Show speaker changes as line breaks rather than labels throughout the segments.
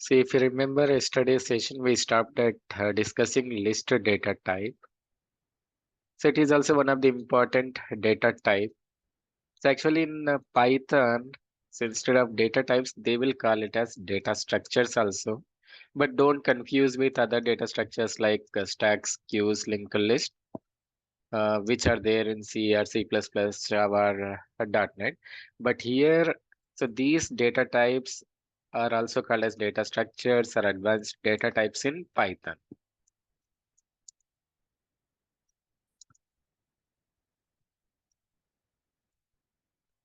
So if you remember yesterday's session, we stopped at discussing list data type. So it is also one of the important data type. So actually in Python, so instead of data types, they will call it as data structures also. But don't confuse with other data structures like stacks, queues, linked list, which are there in C or C++, Java, or .NET. But here, so these data types are also called as data structures or advanced data types in Python.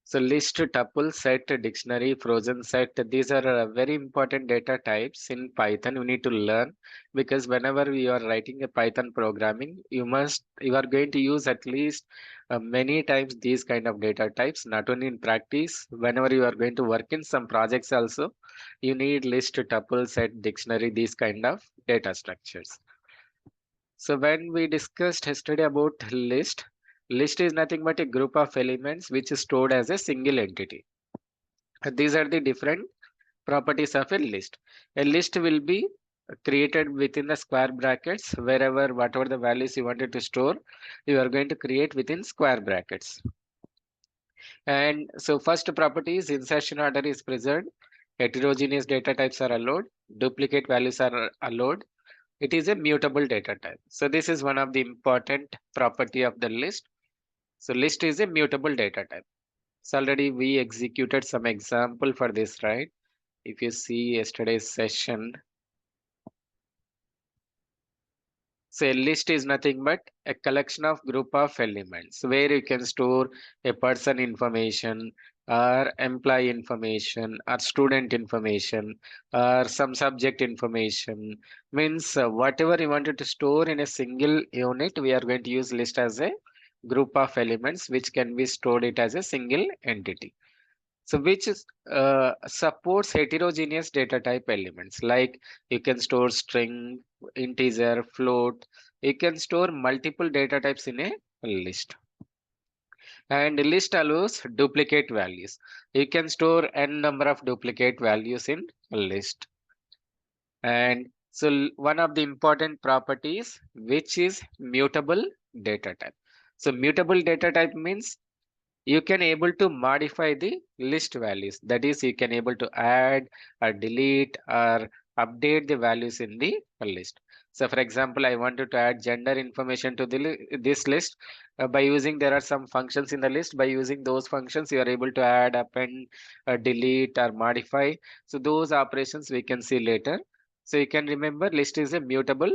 So list, tuple, set, dictionary, frozen set, these are very important data types in Python. You need to learn because whenever you are writing a Python programming, you are going to use at least many times these kind of data types, not only in practice, whenever you are going to work in some projects also, you need list, tuple, set, dictionary, these kind of data structures. So when we discussed yesterday about list is nothing but a group of elements which is stored as a single entity. These are the different properties of a list. A list will be created within the square brackets wherever whatever the values you wanted to store, you are going to create within square brackets. And so first property is insertion order is preserved, heterogeneous data types are allowed, duplicate values are allowed. It is a mutable data type. So this is one of the important property of the list. So list is a mutable data type. So already we executed some example for this, right? If you see yesterday's session, so a list is nothing but a collection of group of elements where you can store a person information or employee information or student information or some subject information. Means whatever you wanted to store in a single unit, we are going to use list as a group of elements which can be stored it as a single entity. So which is, supports heterogeneous data type elements like you can store string, integer, float. You can store multiple data types in a list. And list allows duplicate values. You can store n number of duplicate values in a list. And so one of the important properties which is mutable data type. So mutable data type means you can able to modify the list values, that is you can able to add or delete or update the values in the list. So for example, I wanted to add gender information to this list. By using, there are some functions in the list. By using those functions, you are able to add, append, delete or modify. So those operations we can see later. So you can remember list is a mutable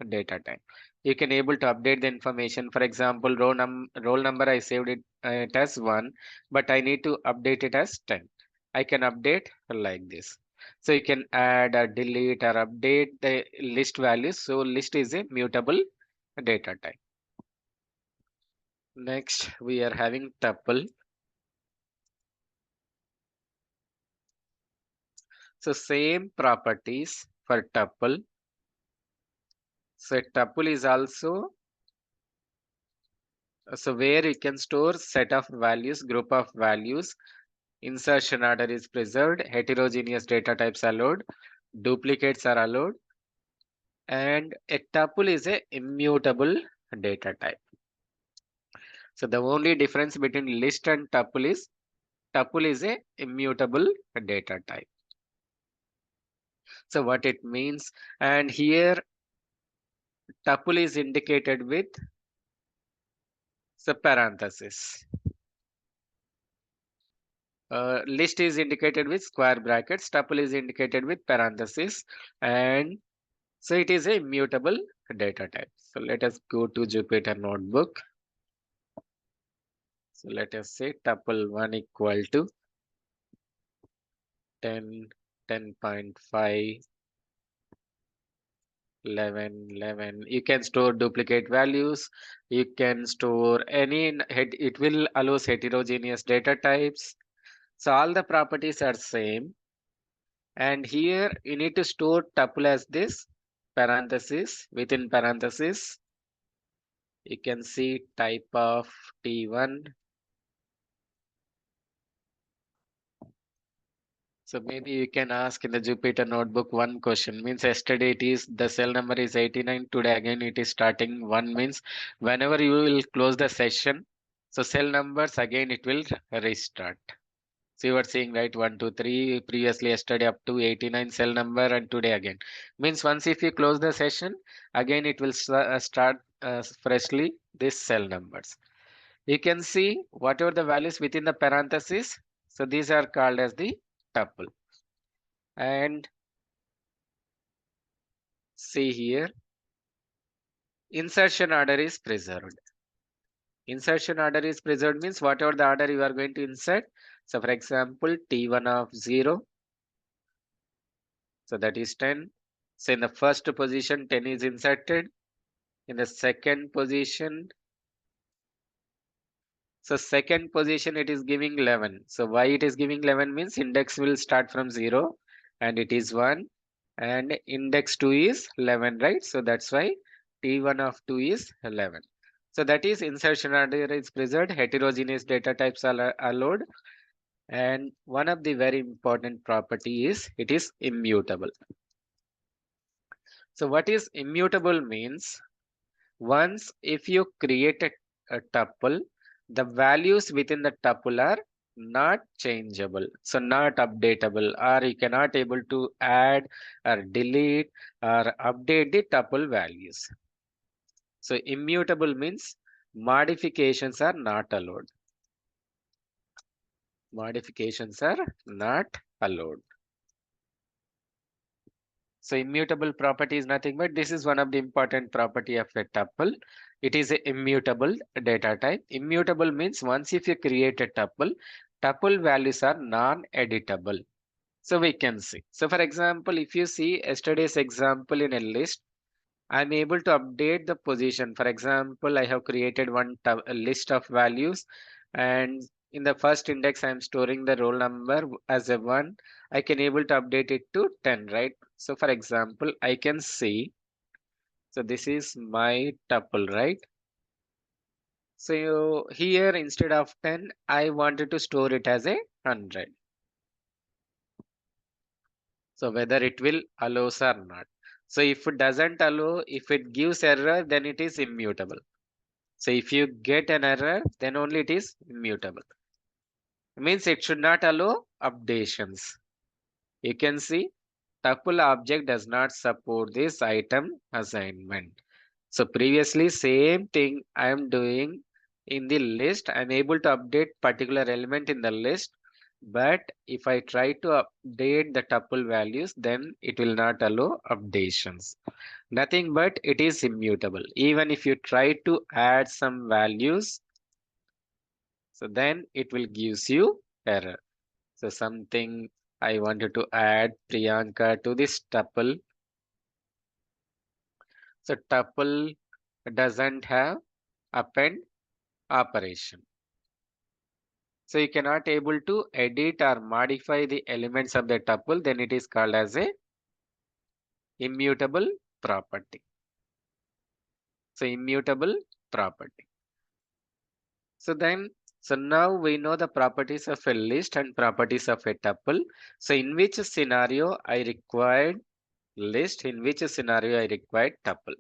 data type. You can able to update the information. For example, roll number I saved it as 1, but I need to update it as 10. I can update like this. So you can add or delete or update the list values. So list is a mutable data type. Next, we are having tuple. So same properties for tuple. So tuple is also, so where you can store set of values, group of values. Insertion order is preserved, heterogeneous data types allowed, duplicates are allowed, and a tuple is a immutable data type. So the only difference between list and tuple is a immutable data type. So what it means, and here tuple is indicated with the parenthesis. List is indicated with square brackets, tuple is indicated with parenthesis, and so it is a immutable data type. So let us go to Jupyter Notebook. So let us say tuple 1 equal to 10, 10.5, 11, 11. You can store duplicate values. You can store any, it will allows heterogeneous data types. So all the properties are same. And here you need to store tuple as this parenthesis, within parenthesis. You can see type of T1. So maybe you can ask in the Jupyter notebook one question means yesterday it is the cell number is 89, today again it is starting one means whenever you will close the session, so cell numbers again it will restart. So you are seeing right 1, 2, 3 previously yesterday up to 89 cell number and today again. Means once if you close the session, again it will start freshly this cell numbers. You can see whatever the values within the parentheses. So these are called as the tuple. And see here, insertion order is preserved. Insertion order is preserved means whatever the order you are going to insert. So for example, T1 of 0. So that is 10. So in the first position, 10 is inserted. In the second position, so second position, it is giving 11. So why it is giving 11 means index will start from 0 and it is 1 and index 2 is 11, right? So that's why T1 of 2 is 11. So that is insertion order is preserved, heterogeneous data types are allowed, and one of the very important property is it is immutable. So what is immutable means once if you create a tuple, the values within the tuple are not changeable, so not updatable, or you cannot able to add or delete or update the tuple values. So immutable means modifications are not allowed. Modifications are not allowed. So immutable property is nothing but this is one of the important property of a tuple. It is a immutable data type. Immutable means once if you create a tuple, tuple values are non-editable. So we can see. So for example, if you see yesterday's example in a list, I'm able to update the position. For example, I have created a list of values and in the first index, I'm storing the roll number as a 1. I can able to update it to 10, right? So for example, I can see, so this is my tuple, right? So here instead of 10, I wanted to store it as a 100. So whether it will allows or not. So if it doesn't allow, if it gives error, then it is immutable. So if you get an error, then only it is immutable. It means it should not allow updations. You can see tuple object does not support this item assignment. So previously same thing I am doing in the list. I am able to update particular element in the list. But if I try to update the tuple values, then it will not allow updations. Nothing but it is immutable. Even if you try to add some values, so then it will gives you error. So something I wanted to add Priyanka to this tuple. So tuple doesn't have append operation. So you cannot able to edit or modify the elements of the tuple, then it is called as a immutable property. So immutable property. So then, so now we know the properties of a list and properties of a tuple. So in which scenario I required list, in which scenario I required tuple.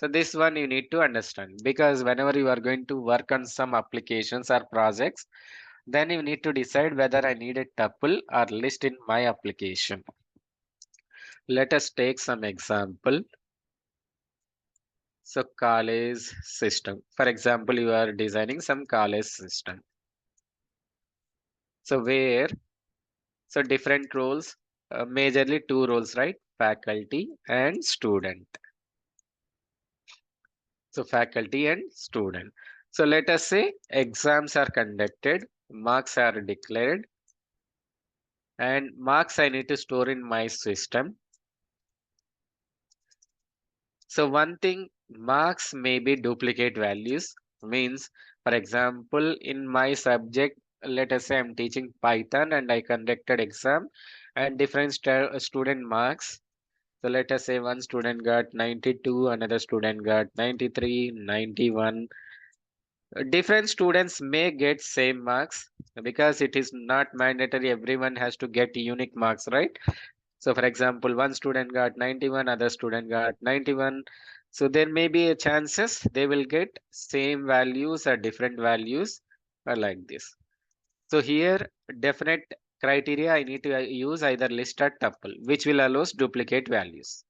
So this one you need to understand because whenever you are going to work on some applications or projects, then you need to decide whether I need a tuple or list in my application. Let us take some example. So college system. For example, you are designing some college system. So where, so different roles, majorly two roles, right? Faculty and student. So faculty and student. So let us say exams are conducted, marks are declared, and marks I need to store in my system. So one thing, marks may be duplicate values. Means, for example, in my subject, let us say I'm teaching Python and I conducted exam and different student marks. So let us say one student got 92, another student got 93, 91. Different students may get same marks because it is not mandatory everyone has to get unique marks, right? So for example, one student got 91, other student got 91. So there may be a chances they will get same values or different values or like this. So here definite criteria I need to use either list or tuple, which will allow us duplicate values.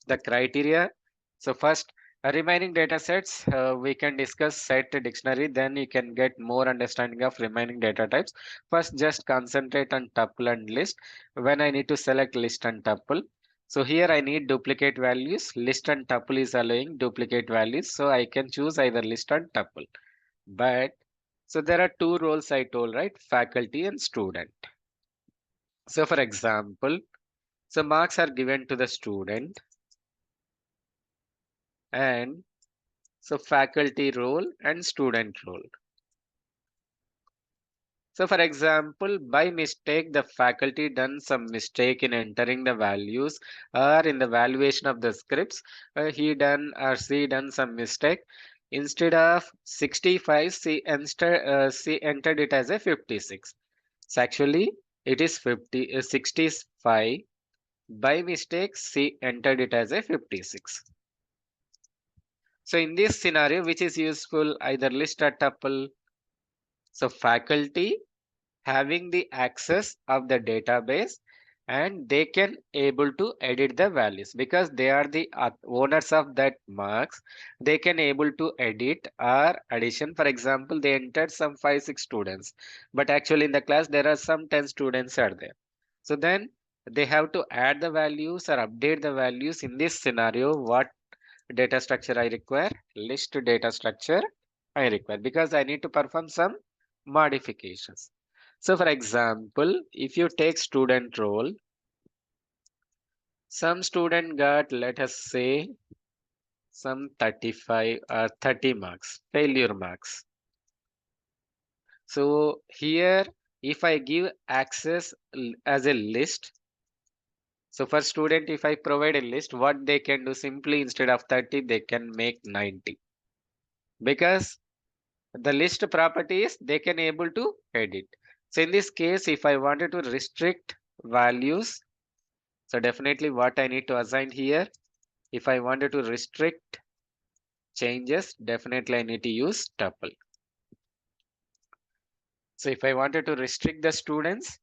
The criteria. So first, remaining data sets, we can discuss set dictionary, then you can get more understanding of remaining data types. First, just concentrate on tuple and list. When I need to select list and tuple. So here I need duplicate values. List and tuple is allowing duplicate values. So I can choose either list and tuple. But so there are two roles I told, right? Faculty and student. So for example, so marks are given to the student and so faculty role and student role. So for example, by mistake, the faculty done some mistake in entering the values or in the valuation of the scripts. He done or she done some mistake. Instead of 65, she entered it as a 56. So actually, it is 65. By mistake, she entered it as a 56. So in this scenario, which is useful, either list or tuple. So faculty having the access of the database and they can able to edit the values because they are the owners of that marks. They can able to edit or addition. For example, they entered some 5 6 students, but actually in the class there are some 10 students are there. So then they have to add the values or update the values. In this scenario, what data structure I require? List data structure I require because I need to perform some modifications. So for example, if you take student role, some student got, let us say, some 35 or 30 marks, failure marks. So here, if I give access as a list, so for student, if I provide a list, what they can do simply instead of 30, they can make 90 because the list properties they can able to edit. So in this case, if I wanted to restrict values, so definitely what I need to assign here, if I wanted to restrict changes, definitely I need to use tuple. So if I wanted to restrict the students,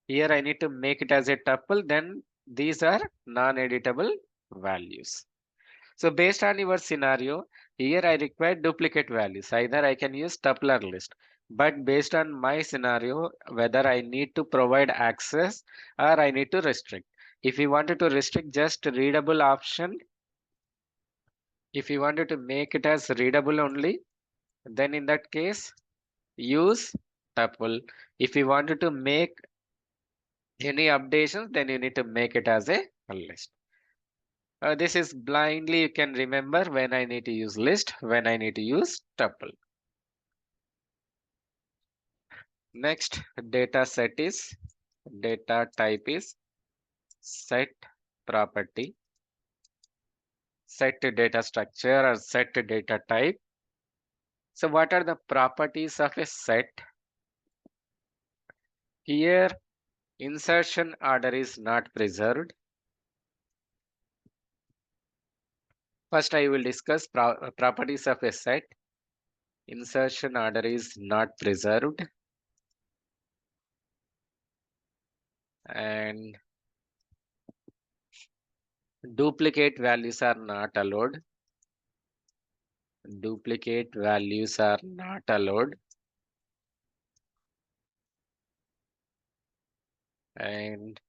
here I need to make it as a tuple, then these are non-editable values. So based on your scenario, here I require duplicate values. Either I can use tuple or list. But based on my scenario, whether I need to provide access or I need to restrict. If you wanted to restrict just readable option, if you wanted to make it as readable only, then in that case, use tuple. If you wanted to make any updations, then you need to make it as a list. This is blindly you can remember when I need to use list, when I need to use tuple. Next data set is data type is set property, set data structure or set data type. So what are the properties of a set? Here insertion order is not preserved. First I will discuss properties of a set. Insertion order is not preserved and duplicate values are not allowed. Duplicate values are not allowed and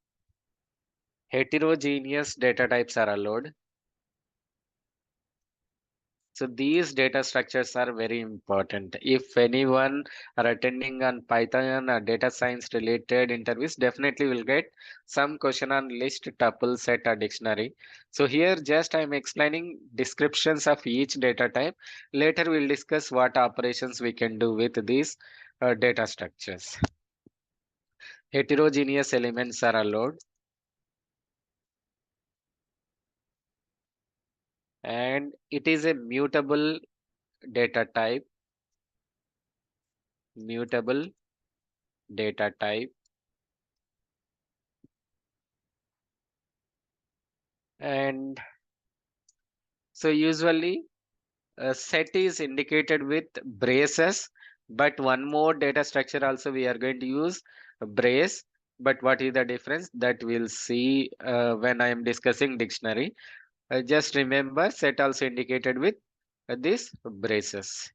heterogeneous data types are allowed. So these data structures are very important. If anyone are attending on Python or data science related interviews, definitely will get some question on list, tuple, set or dictionary. So here just I'm explaining descriptions of each data type. Later we'll discuss what operations we can do with these data structures. Heterogeneous elements are allowed and it is a mutable data type, mutable data type, and so usually a set is indicated with braces, but one more data structure also we are going to use brace. But what is the difference that we'll see when I am discussing dictionary. Just remember set also indicated with this braces.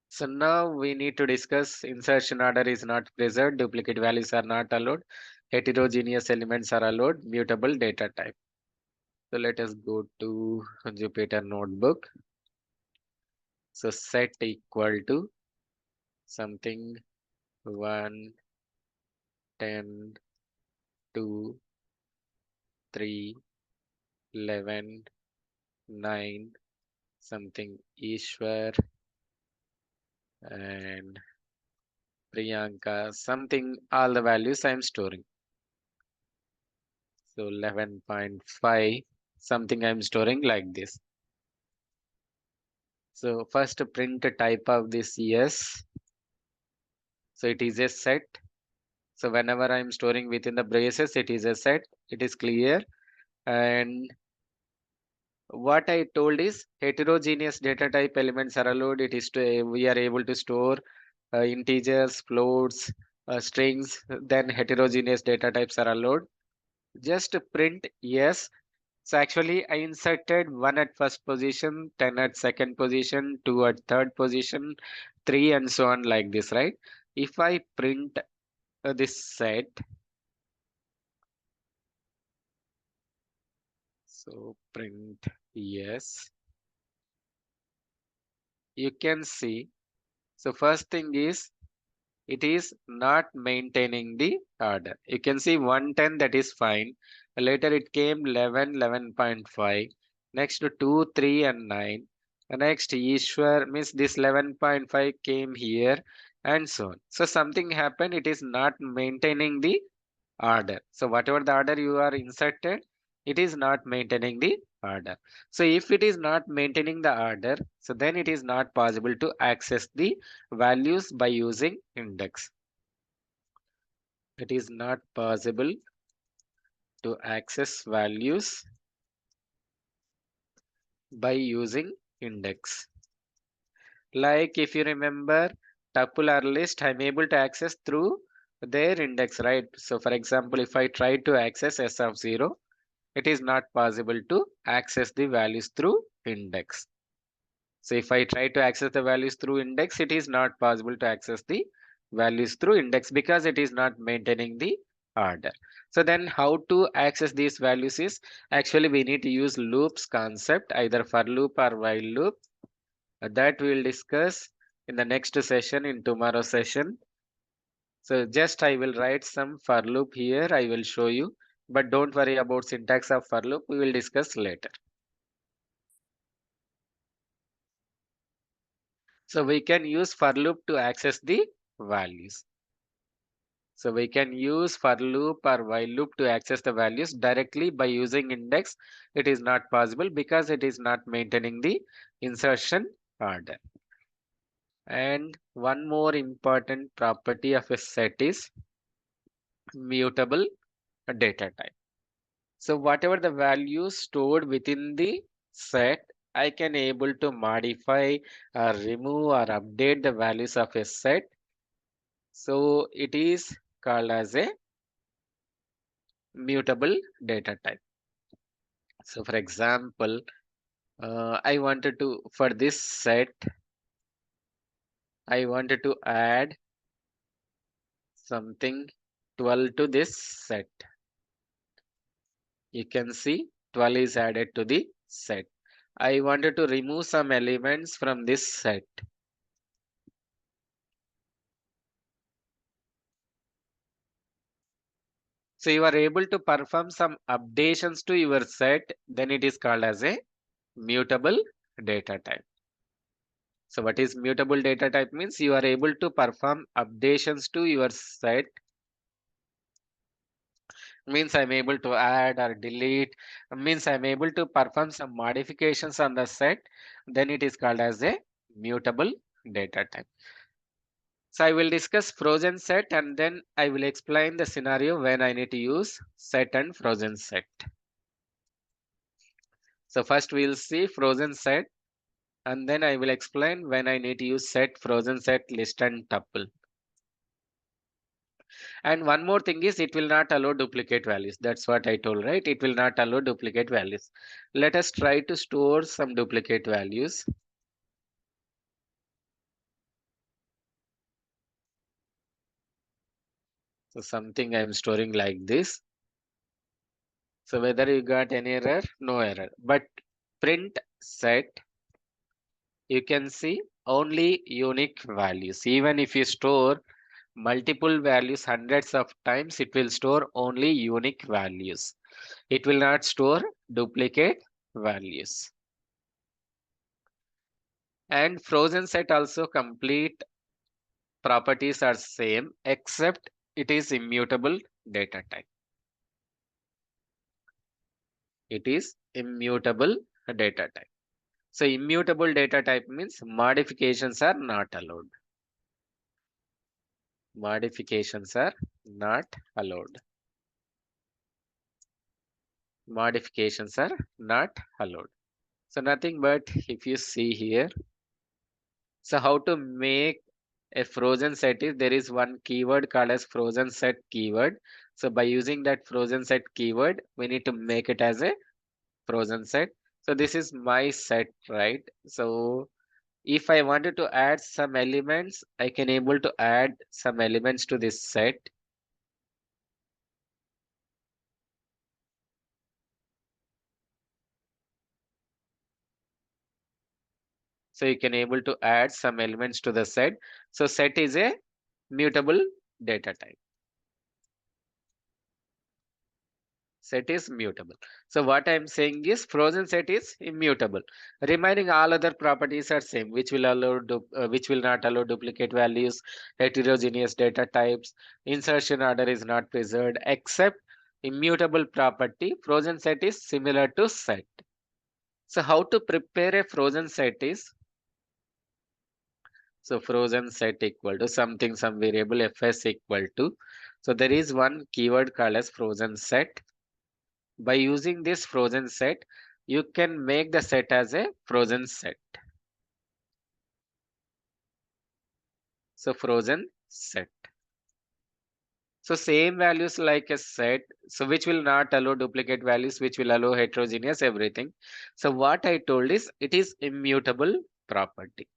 So now we need to discuss insertion order is not preserved, duplicate values are not allowed, heterogeneous elements are allowed, mutable data type. So let us go to Jupyter notebook. So set equal to something 1, 10, 2, 3, 11, 9, something Ishwar and Priyanka, something all the values I am storing. So 11.5, something I'm storing like this. So first print type of this yes. So it is a set. So whenever I'm storing within the braces, it is a set. It is clear. And what I told is heterogeneous data type elements are allowed. It is to we are able to store integers, floats, strings. Then heterogeneous data types are allowed. Just print yes. So actually I inserted 1 at first position, 10 at second position, 2 at third position, 3 and so on like this, right? If I print this set, so print yes, you can see. So first thing is it is not maintaining the order. You can see 110 that is fine. Later it came 11, 11.5. Next to 2, 3 and 9. The next Ishwar means this 11.5 came here and so on. So something happened. It is not maintaining the order. So whatever the order you are inserted, it is not maintaining the order. So if it is not maintaining the order, so then it is not possible to access the values by using index. It is not possible to access values by using index. Like if you remember tuple or list, I'm able to access through their index, right? So for example, if I try to access s of 0, it is not possible to access the values through index. So if I try to access the values through index, it is not possible to access the values through index because it is not maintaining the order. So then how to access these values is actually we need to use loops concept, either for loop or while loop. That we will discuss in the next session, in tomorrow's session. So just I will write some for loop here. I will show you, but don't worry about syntax of for loop. We will discuss later. So we can use for loop to access the values. So we can use for loop or while loop to access the values directly by using index. It is not possible because it is not maintaining the insertion order. And one more important property of a set is mutable data type. So whatever the values stored within the set, I can able to modify or remove or update the values of a set. So it is called as a mutable data type. So for example, I wanted to, for this set, I wanted to add something 12 to this set. You can see 12 is added to the set. I wanted to remove some elements from this set. So you are able to perform some updations to your set, then it is called as a mutable data type. So what is mutable data type means you are able to perform updations to your set. means I'm able to add or delete, means I'm able to perform some modifications on the set, then it is called as a mutable data type. So I will discuss frozen set and then I will explain the scenario when I need to use set and frozen set. So first we'll see frozen set and then I will explain when I need to use set, frozen set, list and tuple. And one more thing is it will not allow duplicate values. That's what I told, right? It will not allow duplicate values. Let us try to store some duplicate values. So something I'm storing like this. So whether you got any error, no error. But print set, you can see only unique values. Even if you store multiple values hundreds of times, it will store only unique values. It will not store duplicate values. And frozen set also complete properties are same except it is immutable data type. It is immutable data type. So immutable data type means modifications are not allowed. Modifications are not allowed. Modifications are not allowed. So nothing but if you see here, so how to make a frozen set is there is one keyword called as frozen set keyword. So by using that frozen set keyword, we need to make it as a frozen set. So this is my set, right? So if I wanted to add some elements, I can able to add some elements to this set. So you can able to add some elements to the set. So set is a mutable data type. Set is mutable. So what I'm saying is frozen set is immutable. Remaining all other properties are same, which will allow which will not allow duplicate values, heterogeneous data types, insertion order is not preserved, except immutable property. Frozen set is similar to set. So how to prepare a frozen set is, so frozen set equal to something, some variable fs equal to. So there is one keyword called as frozen set. By using this frozen set, you can make the set as a frozen set. So frozen set. So same values like a set, so which will not allow duplicate values, which will allow heterogeneous everything. So what I told is it is immutable property.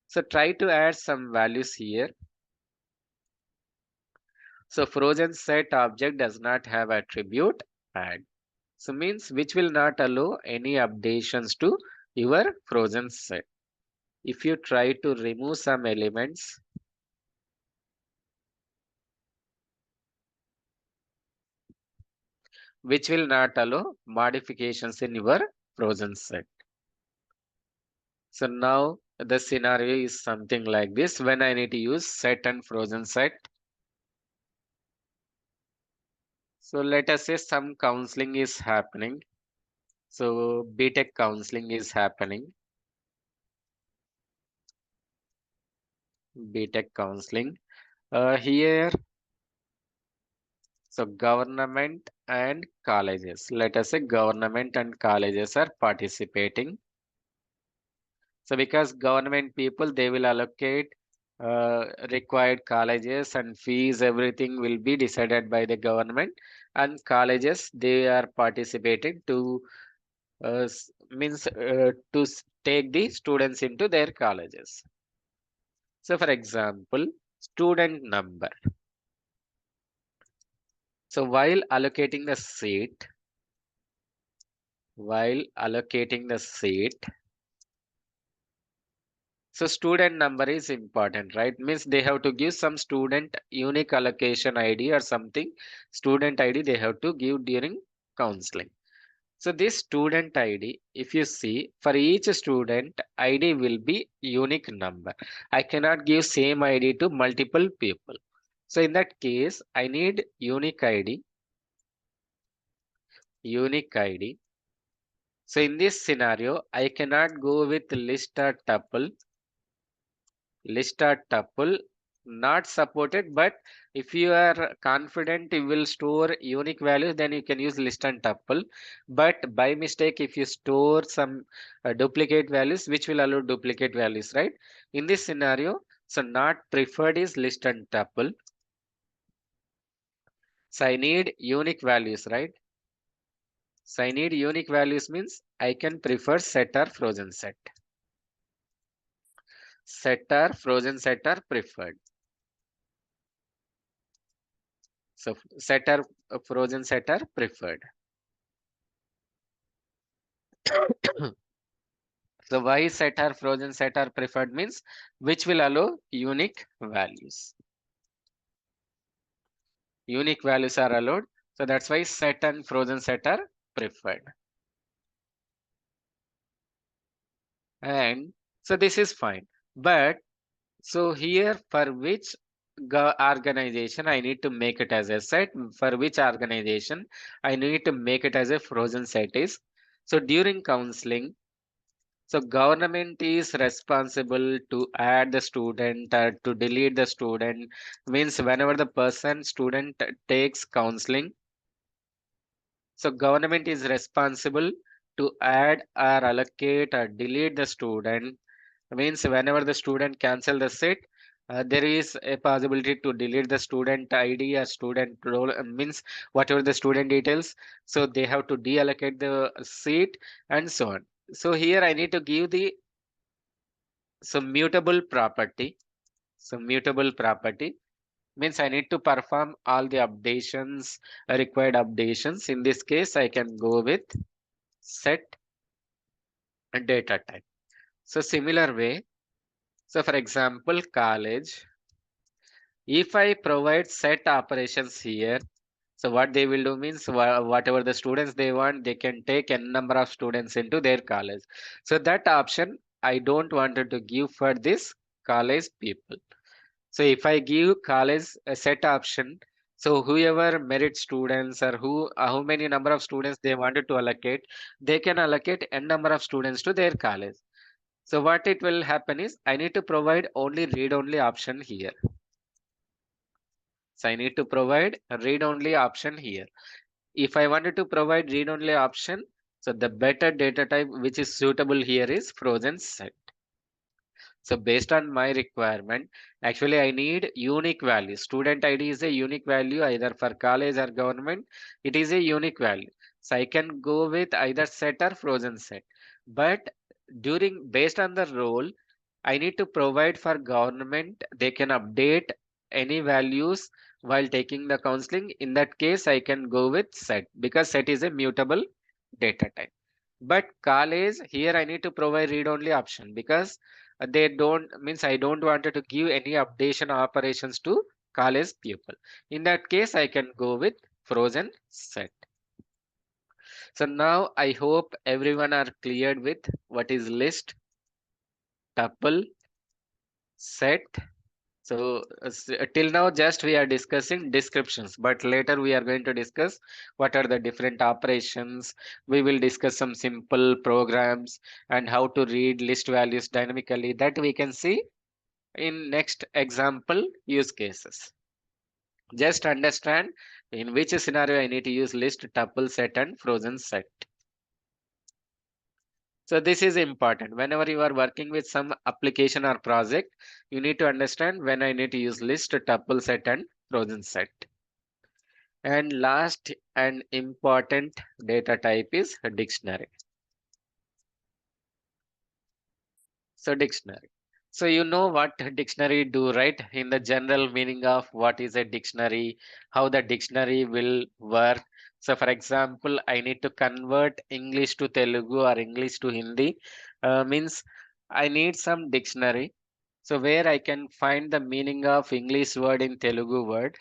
So try to add some values here. So frozen set object does not have attribute add. So means which will not allow any updations to your frozen set. If you try to remove some elements, which will not allow modifications in your frozen set. So now the scenario is something like this when I need to use set and frozen set. So let us say some counseling is happening. So BTech counseling is happening. BTech counseling. Here, so government and colleges. Let us say government and colleges are participating. So because government people, they will allocate required colleges and fees, everything will be decided by the government. And colleges, they are participating to means to take the students into their colleges. So for example, student number. So while allocating the seat, so student number is important, right? Means they have to give some student unique allocation ID or something. Student ID they have to give during counseling. So this student ID, if you see, for each student, ID will be unique number. I cannot give same ID to multiple people. So in that case, I need unique ID. unique ID. So in this scenario, I cannot go with list or tuple not supported, but if you are confident you will store unique values, then you can use list and tuple. But by mistake, if you store some duplicate values, which will allow duplicate values, right? In this scenario, so not preferred is list and tuple. So I need unique values, right? So I need unique values means I can prefer set or frozen set. Set or frozen set are preferred. So set or frozen set are preferred. So why set or frozen set are preferred means which will allow unique values. Unique values are allowed. So that's why set and frozen set are preferred. And so this is fine. But so here for which organization I need to make it as a set, for which organization I need to make it as a frozen set is. So during counseling, so government is responsible to add the student or to delete the student means whenever the student takes counseling, so government is responsible to add or allocate or delete the student means whenever the student cancel the seat, there is a possibility to delete the student ID or student role means whatever the student details. So they have to deallocate the seat and so on. So here I need to give the so mutable property. So mutable property means I need to perform all the updations, required updations. In this case, I can go with set data type. So similar way. So for example, college, if I provide set operations here, so what they will do means whatever the students they want, they can take n number of students into their college. So that option I don't want to give for this college people. So if I give college a set option, so whoever merit students or how many number of students they wanted to allocate, they can allocate n number of students to their college. So what it will happen is I need to provide only read only option here. So I need to provide a read only option here. If I wanted to provide read only option, so the better data type which is suitable here is frozen set. So based on my requirement, actually I need unique value. Student ID is a unique value either for college or government. It is a unique value. So I can go with either set or frozen set. But based on the role, I need to provide for government. They can update any values while taking the counseling. In that case, I can go with set because set is a mutable data type. But college here I need to provide read only option because they don't means I don't wanted to give any updation operations to college people. In that case, I can go with frozen set. So now I hope everyone are cleared with what is list, tuple, set. So till now just we are discussing descriptions, but later we are going to discuss what are the different operations. We will discuss some simple programs and how to read list values dynamically that we can see in next example use cases. Just understand in which scenario I need to use list, tuple, set and frozen set. So this is important. Whenever you are working with some application or project, you need to understand when I need to use list, tuple, set and frozen set. And last and important data type is a dictionary. So dictionary. So you know what dictionary do, right? In the general meaning of what is a dictionary, how the dictionary will work. So for example, I need to convert English to Telugu or English to Hindi. Means I need some dictionary. So where I can find the meaning of English word in Telugu word.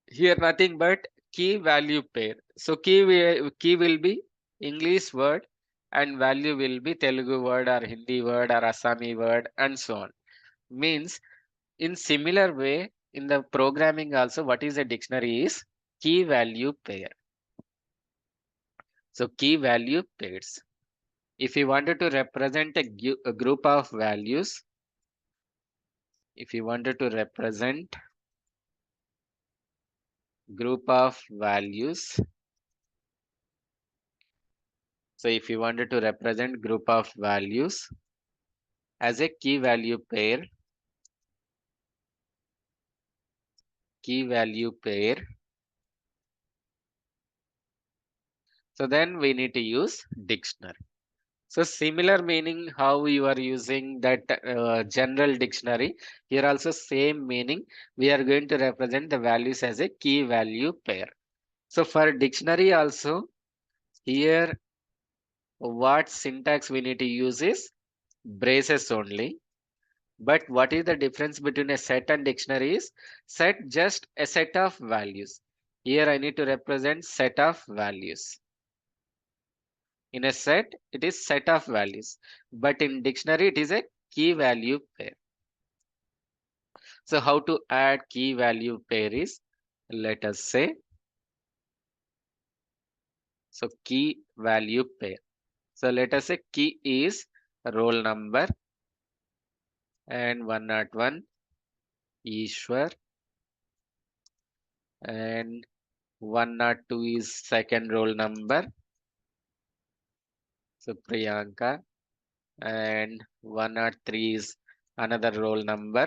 Here nothing but key value pair. So key will be English word and value will be Telugu word or Hindi word or Assami word and so on. Means in similar way in the programming also what is a dictionary is key value pair. So key value pairs. If you wanted to represent a group of values, if you wanted to represent group of values, so if you wanted to represent group of values as a key value pair, so then we need to use dictionary. So similar meaning how you are using that general dictionary, here also same meaning. We are going to represent the values as a key value pair. So for dictionary also, here what syntax we need to use is braces only. But what is the difference between a set and dictionary is set just a set of values. Here I need to represent set of values. In a set, it is set of values, but in dictionary, it is a key value pair. So how to add key value pair is, let us say, so key value pair. So let us say key is roll number and 101 Ishwar and 102 is second roll number. So Priyanka and 103 is another roll number.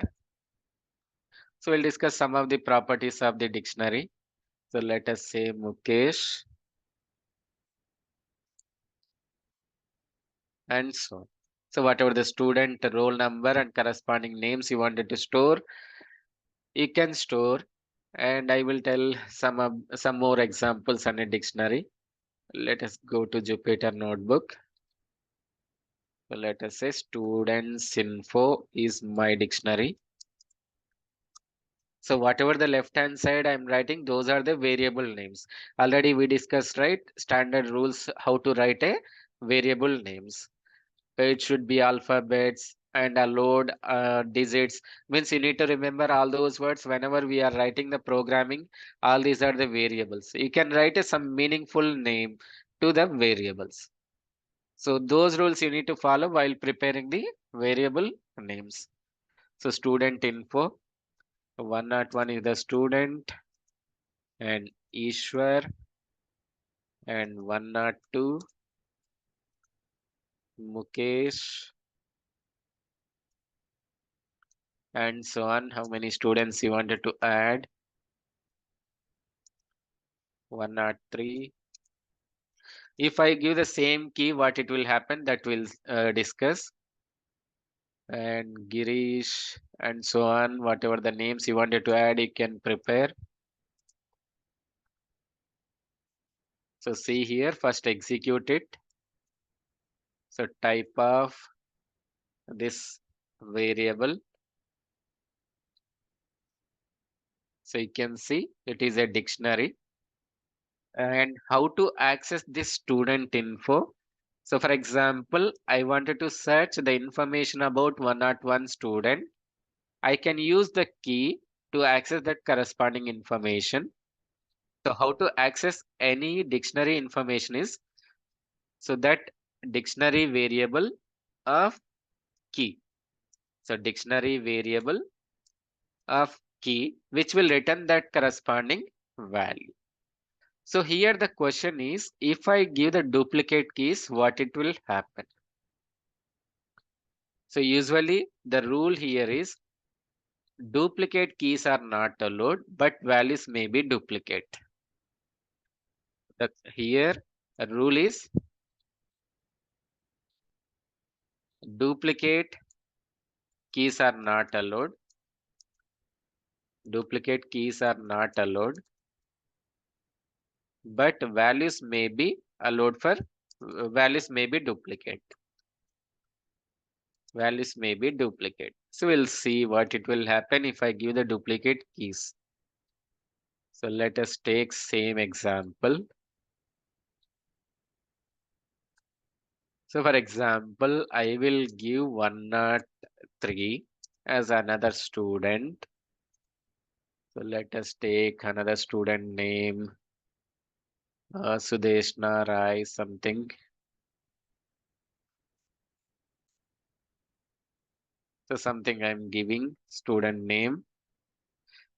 So we'll discuss some of the properties of the dictionary. So let us say Mukesh and so on. So whatever the student roll number and corresponding names you wanted to store, you can store. And I will tell some more examples on a dictionary. Let us go to Jupyter Notebook. So let us say students info is my dictionary. So whatever the left hand side I'm writing, those are the variable names. Already we discussed, right? Standard rules how to write a variable names. It should be alphabets and a load digits. Means you need to remember all those words whenever we are writing the programming. All these are the variables. You can write some meaningful name to the variables. So those rules you need to follow while preparing the variable names. So student info, 101 is the student and Ishwar and 102 Mukesh and so on. How many students you wanted to add? 103. If I give the same key, what it will happen, that we'll discuss. And Girish and so on, whatever the names you wanted to add, you can prepare. So see here, first execute it. So type of this variable. So you can see it is a dictionary. And how to access this student info. So for example, I wanted to search the information about 101 student. I can use the key to access that corresponding information. So how to access any dictionary information is, so that dictionary variable of key. So dictionary variable of key, which will return that corresponding value. So here the question is, if I give the duplicate keys, what it will happen? So usually the rule here is duplicate keys are not allowed, but values may be duplicate. Here the rule is duplicate keys are not allowed. Duplicate keys are not allowed, but values may be allowed for values may be duplicate. Values may be duplicate. So we'll see what it will happen if I give the duplicate keys. So let us take same example. So for example, I will give 103 as another student. So let us take another student name Sudeshna Rai something. So something I'm giving student name.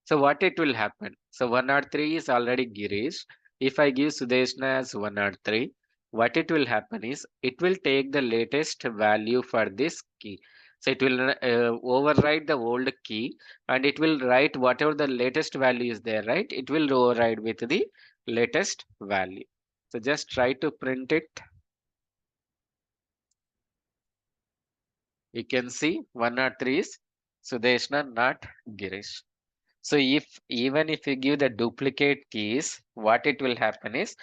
So what it will happen? So 103 is already Girish. If I give Sudeshna as 103, what it will happen is it will take the latest value for this key. So it will override the old key and it will write whatever the latest value is there, right? It will override with the latest value. So just try to print it. You can see 103 is Sudeshna, not Girish. So if even if you give the duplicate keys, what it will happen is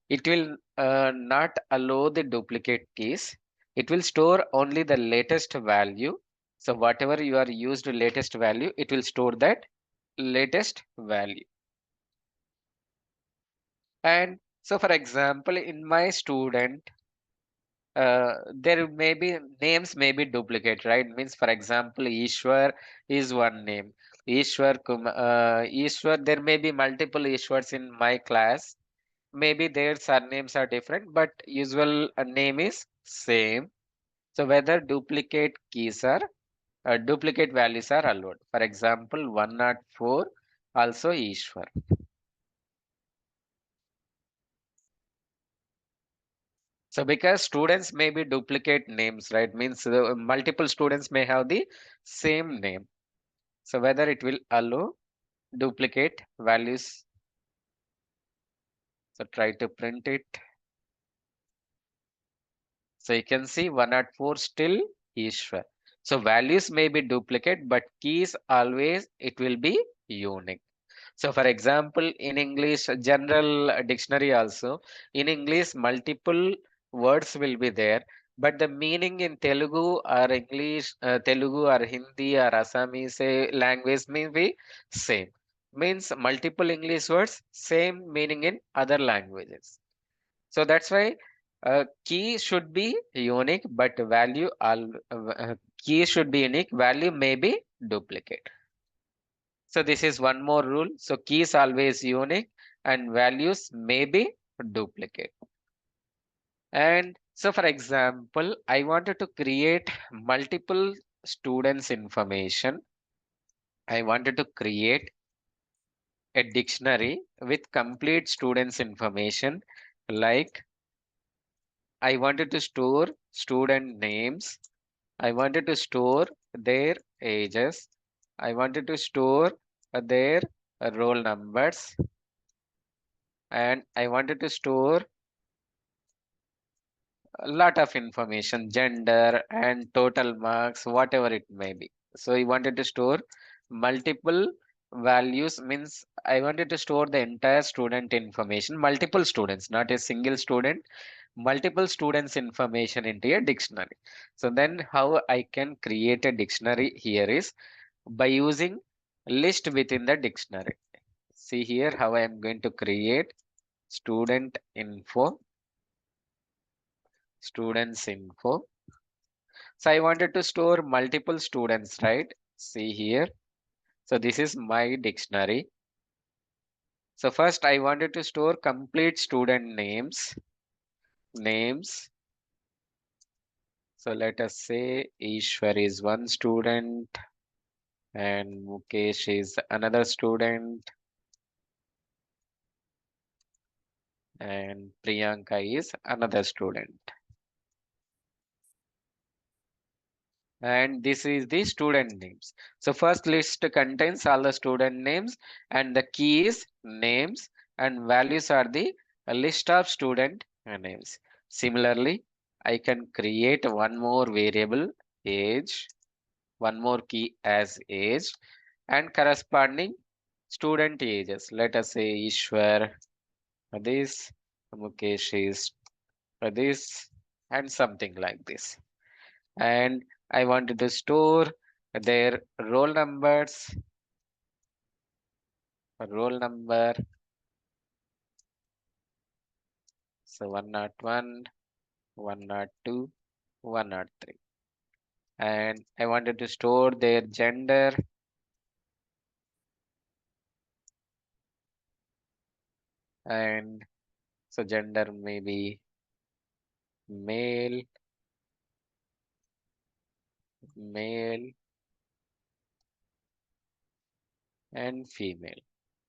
it will not allow the duplicate keys. It will store only the latest value. So whatever you are used latest value, it will store that latest value. And so for example, in my student, there may be names may be duplicate, right? Means for example, Ishwar is one name. Ishwar, there may be multiple Ishwars in my class. Maybe their surnames are different, but usual name is same. So whether duplicate values are allowed. For example, 104 also Ishwar. So because students may be duplicate names, right? Means multiple students may have the same name. So whether it will allow duplicate values. So try to print it. So you can see 104 still Ishwar. So values may be duplicate, but keys always it will be unique. So for example, in English, general dictionary also, in English, multiple words will be there, but the meaning in Telugu or English, Telugu or Hindi or Assamese language may be same. Means multiple English words, same meaning in other languages. So that's why key should be unique, but key should be unique. Value may be duplicate. So this is one more rule. So key is always unique and values may be duplicate. And so for example, I wanted to create multiple students information. I wanted to create a dictionary with complete students information. Like I wanted to store student names. I wanted to store their ages. I wanted to store their roll numbers and I wanted to store a lot of information, gender and total marks, whatever it may be. So I wanted to store multiple values, means I wanted to store the entire student information, multiple students, not a single student, multiple students information into a dictionary. So then how I can create a dictionary here is by using list within the dictionary. See here how I am going to create student info, students info. So I wanted to store multiple students, right? See here. So this is my dictionary. So first I wanted to store complete student names. So let us say Ishwar is one student and Mukesh is another student and Priyanka is another student. And this is the student names. So first list contains all the student names and the key is names and values are the list of student names. Similarly, I can create one more variable age, one more key as age and corresponding student ages. Let us say Ishwar this, Mukesh is this and something like this. And I wanted to store their roll number, so 101, 102, 103. And I wanted to store their gender and So gender may be male, male, and female.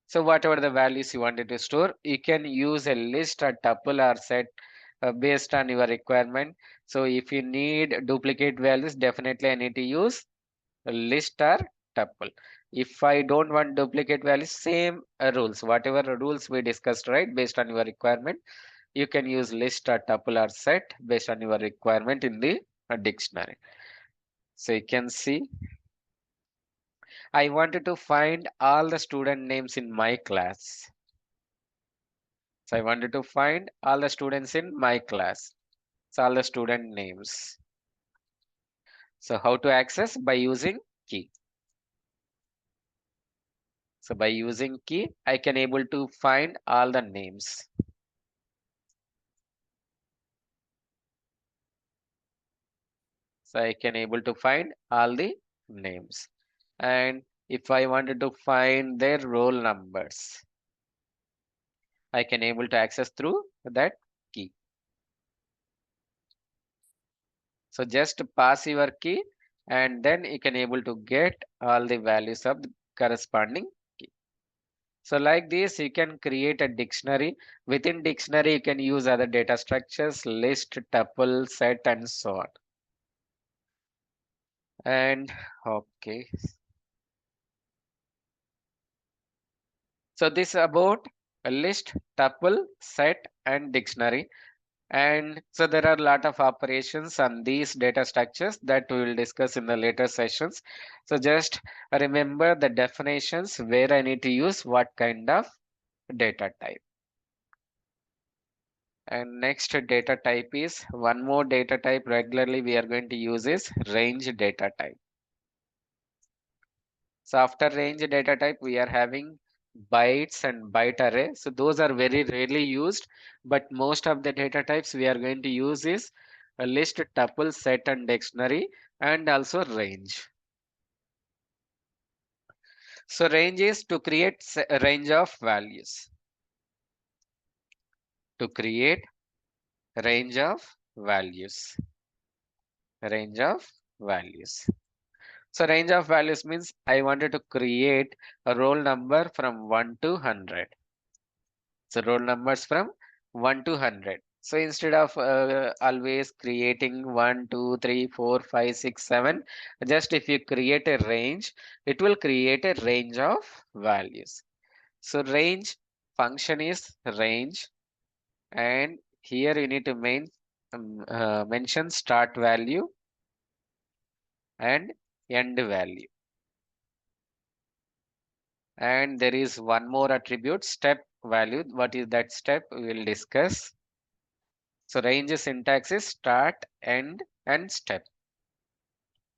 So whatever the values you wanted to store, you can use a list, a tuple, or set based on your requirement. So if you need duplicate values, definitely I need to use a list or tuple. If I don't want duplicate values, same rules, whatever rules we discussed, right, based on your requirement, you can use list or tuple or set based on your requirement in the dictionary. So you can see I wanted to find all the student names in my class. So I wanted to find all the students in my class. So all the student names. So how to access? By using key. So by using key, I can able to find all the names. So I can able to find all the names. And if I wanted to find their roll numbers, I can able to access through that key. So just pass your key and then you can able to get all the values of the corresponding key. So like this, you can create a dictionary. Within dictionary, you can use other data structures, list, tuple, set, and so on. And okay. So this is about a list, tuple, set, and dictionary. And so there are a lot of operations on these data structures that we will discuss in the later sessions. So just remember the definitions where I need to use what kind of data type. And next data type is one more data type regularly we are going to use is range data type. So after range data type, we are having bytes and byte array. So those are very rarely used, but most of the data types we are going to use is a list, tuple, set, and dictionary, and also range. So range is to create a range of values. To create range of values. Range of values. So range of values means I wanted to create a roll number from 1 to 100. So roll numbers from 1 to 100. So instead of always creating 1, 2, 3, 4, 5, 6, 7, just if you create a range, it will create a range of values. So range function is range, and here you need to mention start value and end value. And there is one more attribute, step value. What is that step? We will discuss. So range syntax is start, end, and step.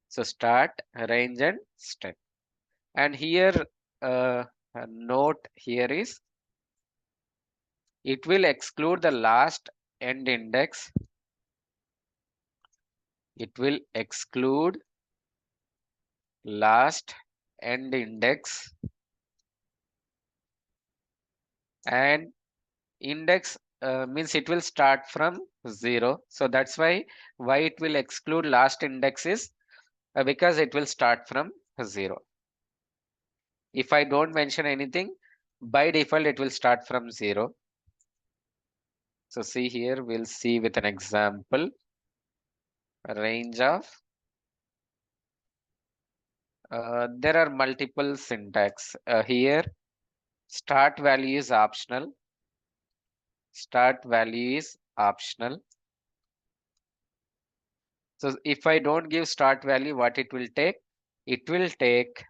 So start, range, and step. And here, a note here is it will exclude the last end index. It will exclude last end index and index means it will start from 0. So that's why it will exclude last index is because it will start from 0. If I don't mention anything, by default it will start from 0. So see here, we'll see with an example, range of, there are multiple syntax. Here, start value is optional. Start value is optional. So if I don't give start value, what it will take? It will take,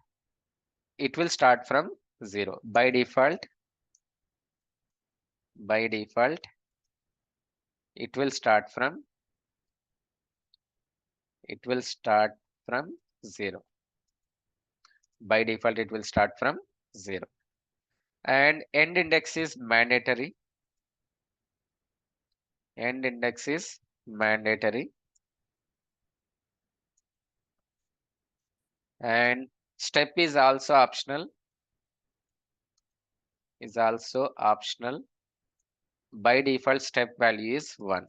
it will start from 0. By default, it will start from, it will start from 0. By default, it will start from 0. And end index is mandatory. End index is mandatory. And step is also optional. Is also optional. by default step value is 1.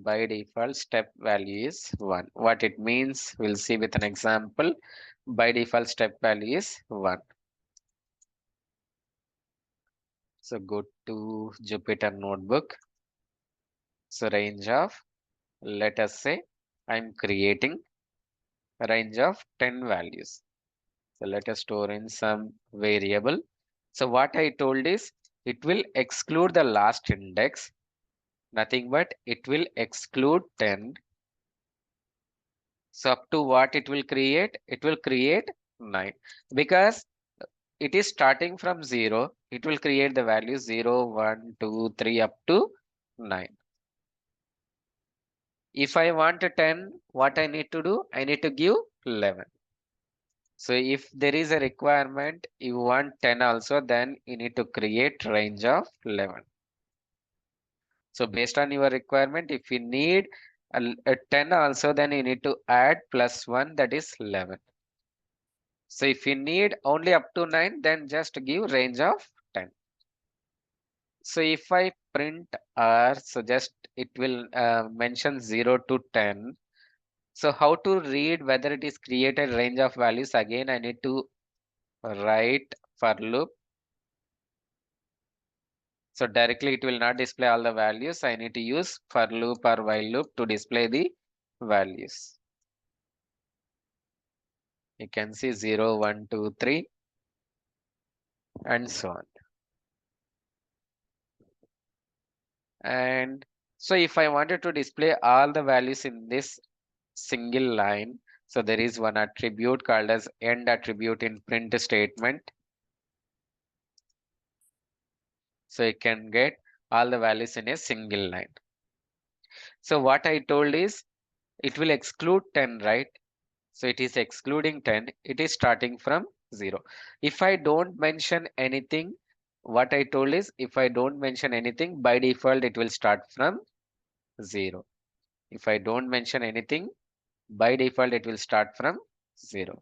By default step value is 1. What it means, we'll see with an example. By default step value is 1. So go to Jupyter Notebook. So range of, let us say, I'm creating a range of 10 values. So let us store in some variable. So what I told is it will exclude the last index, nothing but it will exclude 10. So up to what it will create? It will create 9 because it is starting from 0. It will create the value 0, 1, 2, 3 up to 9. If I want a 10, what I need to do? I need to give 11. So if there is a requirement, you want 10 also, then you need to create range of 11. So based on your requirement, if you need a 10 also, then you need to add plus 1, that is 11. So if you need only up to 9, then just give range of 10. So if I print R, so just it will mention 0 to 10. So how to read whether it is created range of values? Again, I need to write for loop. So directly it will not display all the values. I need to use for loop or while loop to display the values. You can see 0, 1, 2, 3, and so on. And so if I wanted to display all the values in this single line, so there is one attribute called as end attribute in print statement. So you can get all the values in a single line. So what I told is it will exclude 10, right? So it is excluding 10. It is starting from 0. If I don't mention anything, what I told is if I don't mention anything, by default, it will start from 0. If I don't mention anything, by default, it will start from 0.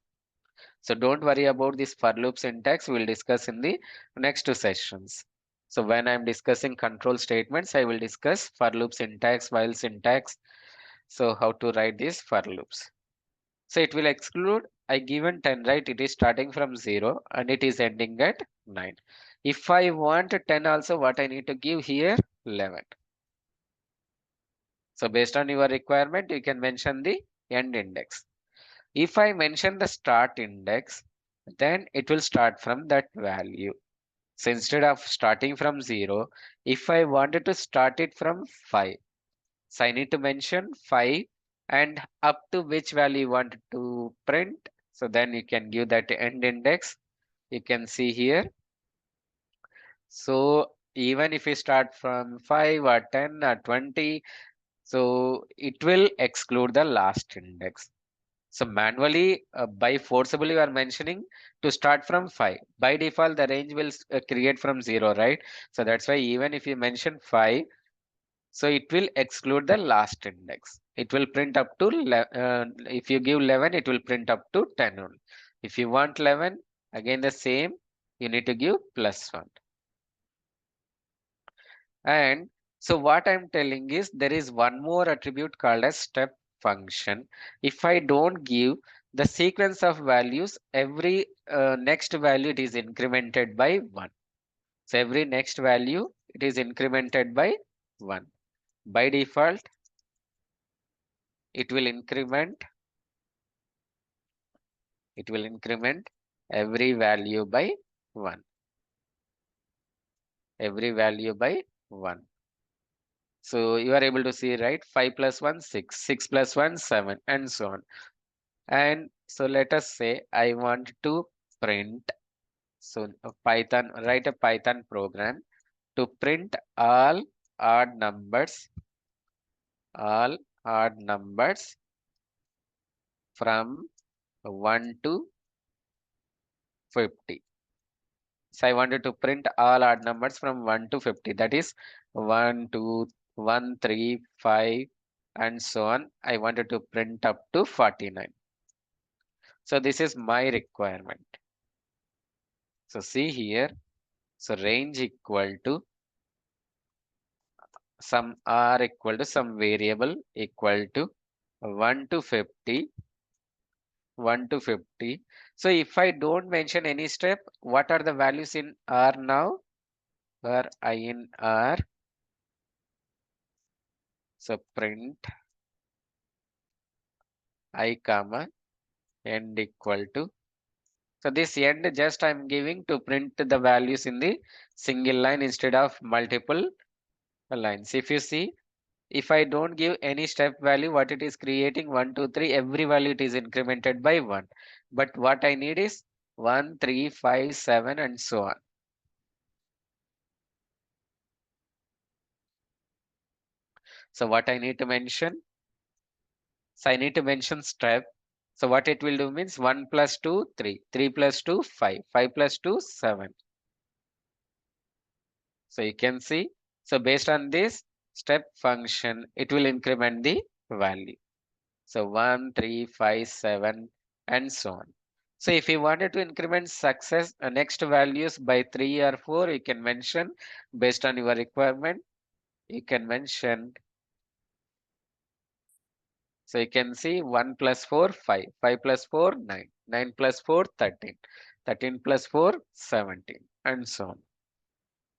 So don't worry about this for loop syntax. We'll discuss in the next two sessions. So when I'm discussing control statements, I will discuss for loop syntax, while syntax. So how to write these for loops. So it will exclude, I given 10, right? It is starting from 0 and it is ending at 9. If I want 10 also, what I need to give here? 11. So based on your requirement, you can mention the end index. If I mention the start index, then it will start from that value. So instead of starting from 0, if I wanted to start it from 5, so I need to mention 5 and up to which value you want to print. So then you can give that end index. You can see here. So even if you start from 5 or 10 or 20, so it will exclude the last index. So manually, by forcibly, you are mentioning to start from 5. By default, the range will create from 0, right? So that's why even if you mention 5, so it will exclude the last index. It will print up to, if you give 11, it will print up to 10 only. If you want 11, again the same, you need to give plus 1. And so what I'm telling is there is one more attribute called as step function. If I don't give the sequence of values, every next value it is incremented by 1. So every next value it is incremented by 1. By default, it will increment, every value by 1. Every value by 1. So you are able to see, right? 5 plus 1, 6, 6 plus 1, 7, and so on. And so let us say I want to print, so Python, write a Python program to print all odd numbers from 1 to 50. So I wanted to print all odd numbers from 1 to 50. That is 1, 2, 1, 3, 5, and so on. I wanted to print up to 49. So this is my requirement. So see here. So range equal to some r equal to some variable equal to 1 to 50, 1 to 50. So if I don't mention any step, what are the values in r now? For I in r, so print I comma end equal to. So this end just I'm giving to print the values in the single line instead of multiple lines. If you see, if I don't give any step value, what it is creating 1, 2, 3, every value it is incremented by 1. But what I need is 1, 3, 5, 7, and so on. So what I need to mention? So I need to mention step. So what it will do means 1 plus 2, 3, 3 plus 2, 5, 5 plus 2, 7. So you can see, so based on this step function, it will increment the value. So 1, 3, 5, 7, and so on. So if you wanted to increment success next values by 3 or 4, you can mention based on your requirement. You can mention. So you can see 1 plus 4, 5, 5 plus 4, 9, 9 plus 4, 13, 13 plus 4, 17, and so on.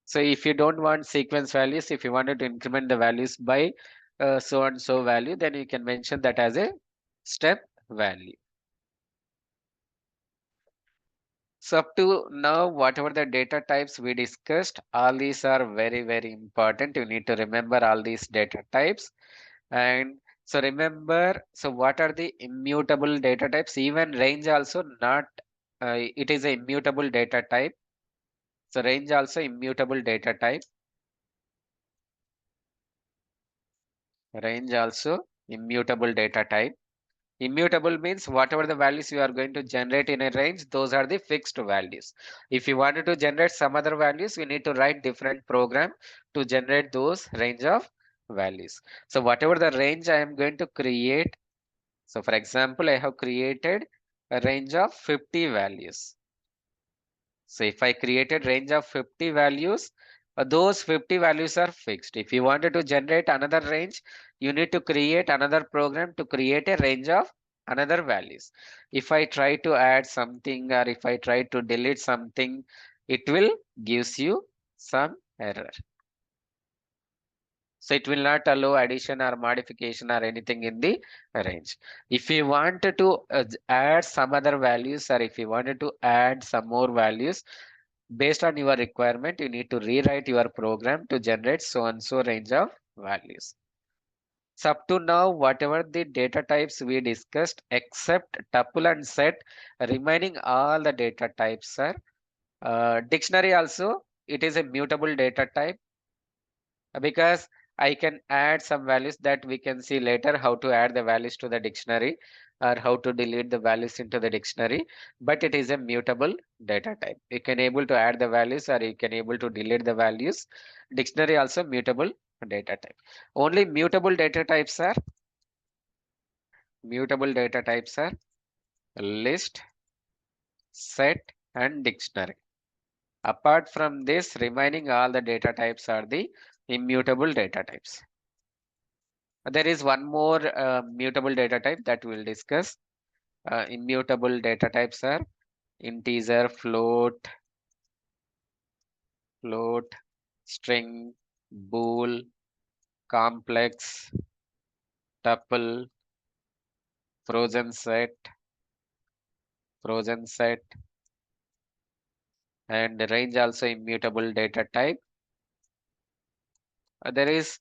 So if you don't want sequence values, if you wanted to increment the values by so and so value, then you can mention that as a step value. So up to now, whatever the data types we discussed, all these are very, very important. You need to remember all these data types. And so remember, so what are the immutable data types? Even range also not, it is a immutable data type. So range also immutable data type. Range also immutable data type. Immutable means whatever the values you are going to generate in a range, those are the fixed values. If you wanted to generate some other values, you need to write different program to generate those range of values. So whatever the range I am going to create, so for example, I have created a range of 50 values. So if I created range of 50 values, those 50 values are fixed. If you wanted to generate another range, you need to create another program to create a range of another values. If I try to add something or if I try to delete something, it will gives you some error. So it will not allow addition or modification or anything in the range. If you wanted to add some other values or if you wanted to add some more values, based on your requirement, you need to rewrite your program to generate so and so range of values. So up to now, whatever the data types we discussed, except tuple and set, remaining all the data types are dictionary also, it is a mutable data type because I can add some values that we can see later how to add the values to the dictionary or how to delete the values into the dictionary, but it is a mutable data type. You can able to add the values or you can able to delete the values. Dictionary also mutable data type. Only mutable data types are list, set, and dictionary. Apart from this, remaining all the data types are the immutable data types. There is one more mutable data type that we'll discuss. Immutable data types are integer, float, string, bool, complex, tuple, frozen set, frozen set, and range also immutable data type. There is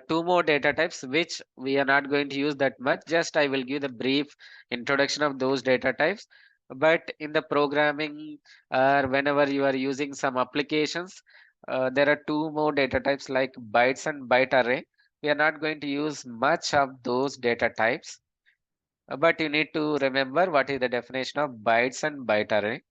two more data types which we are not going to use that much. Just I will give the brief introduction of those data types. But in the programming or whenever you are using some applications, there are two more data types like bytes and byte array. We are not going to use much of those data types, but you need to remember what is the definition of bytes and byte array.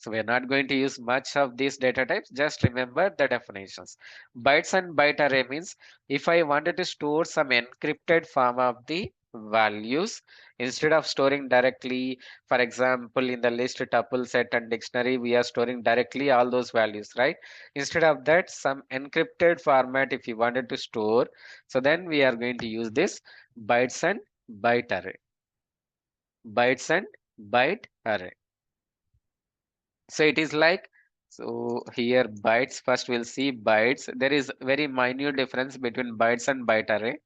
So we are not going to use much of these data types. Just remember the definitions. Bytes and byte array means if I wanted to store some encrypted form of the values instead of storing directly. For example, in the list, tuple, set, and dictionary, we are storing directly all those values, right? Instead of that, some encrypted format if you wanted to store. So then we are going to use this bytes and byte array. Bytes and byte array. So it is like, so here bytes, first we'll see bytes. There is very minute difference between bytes and byte array.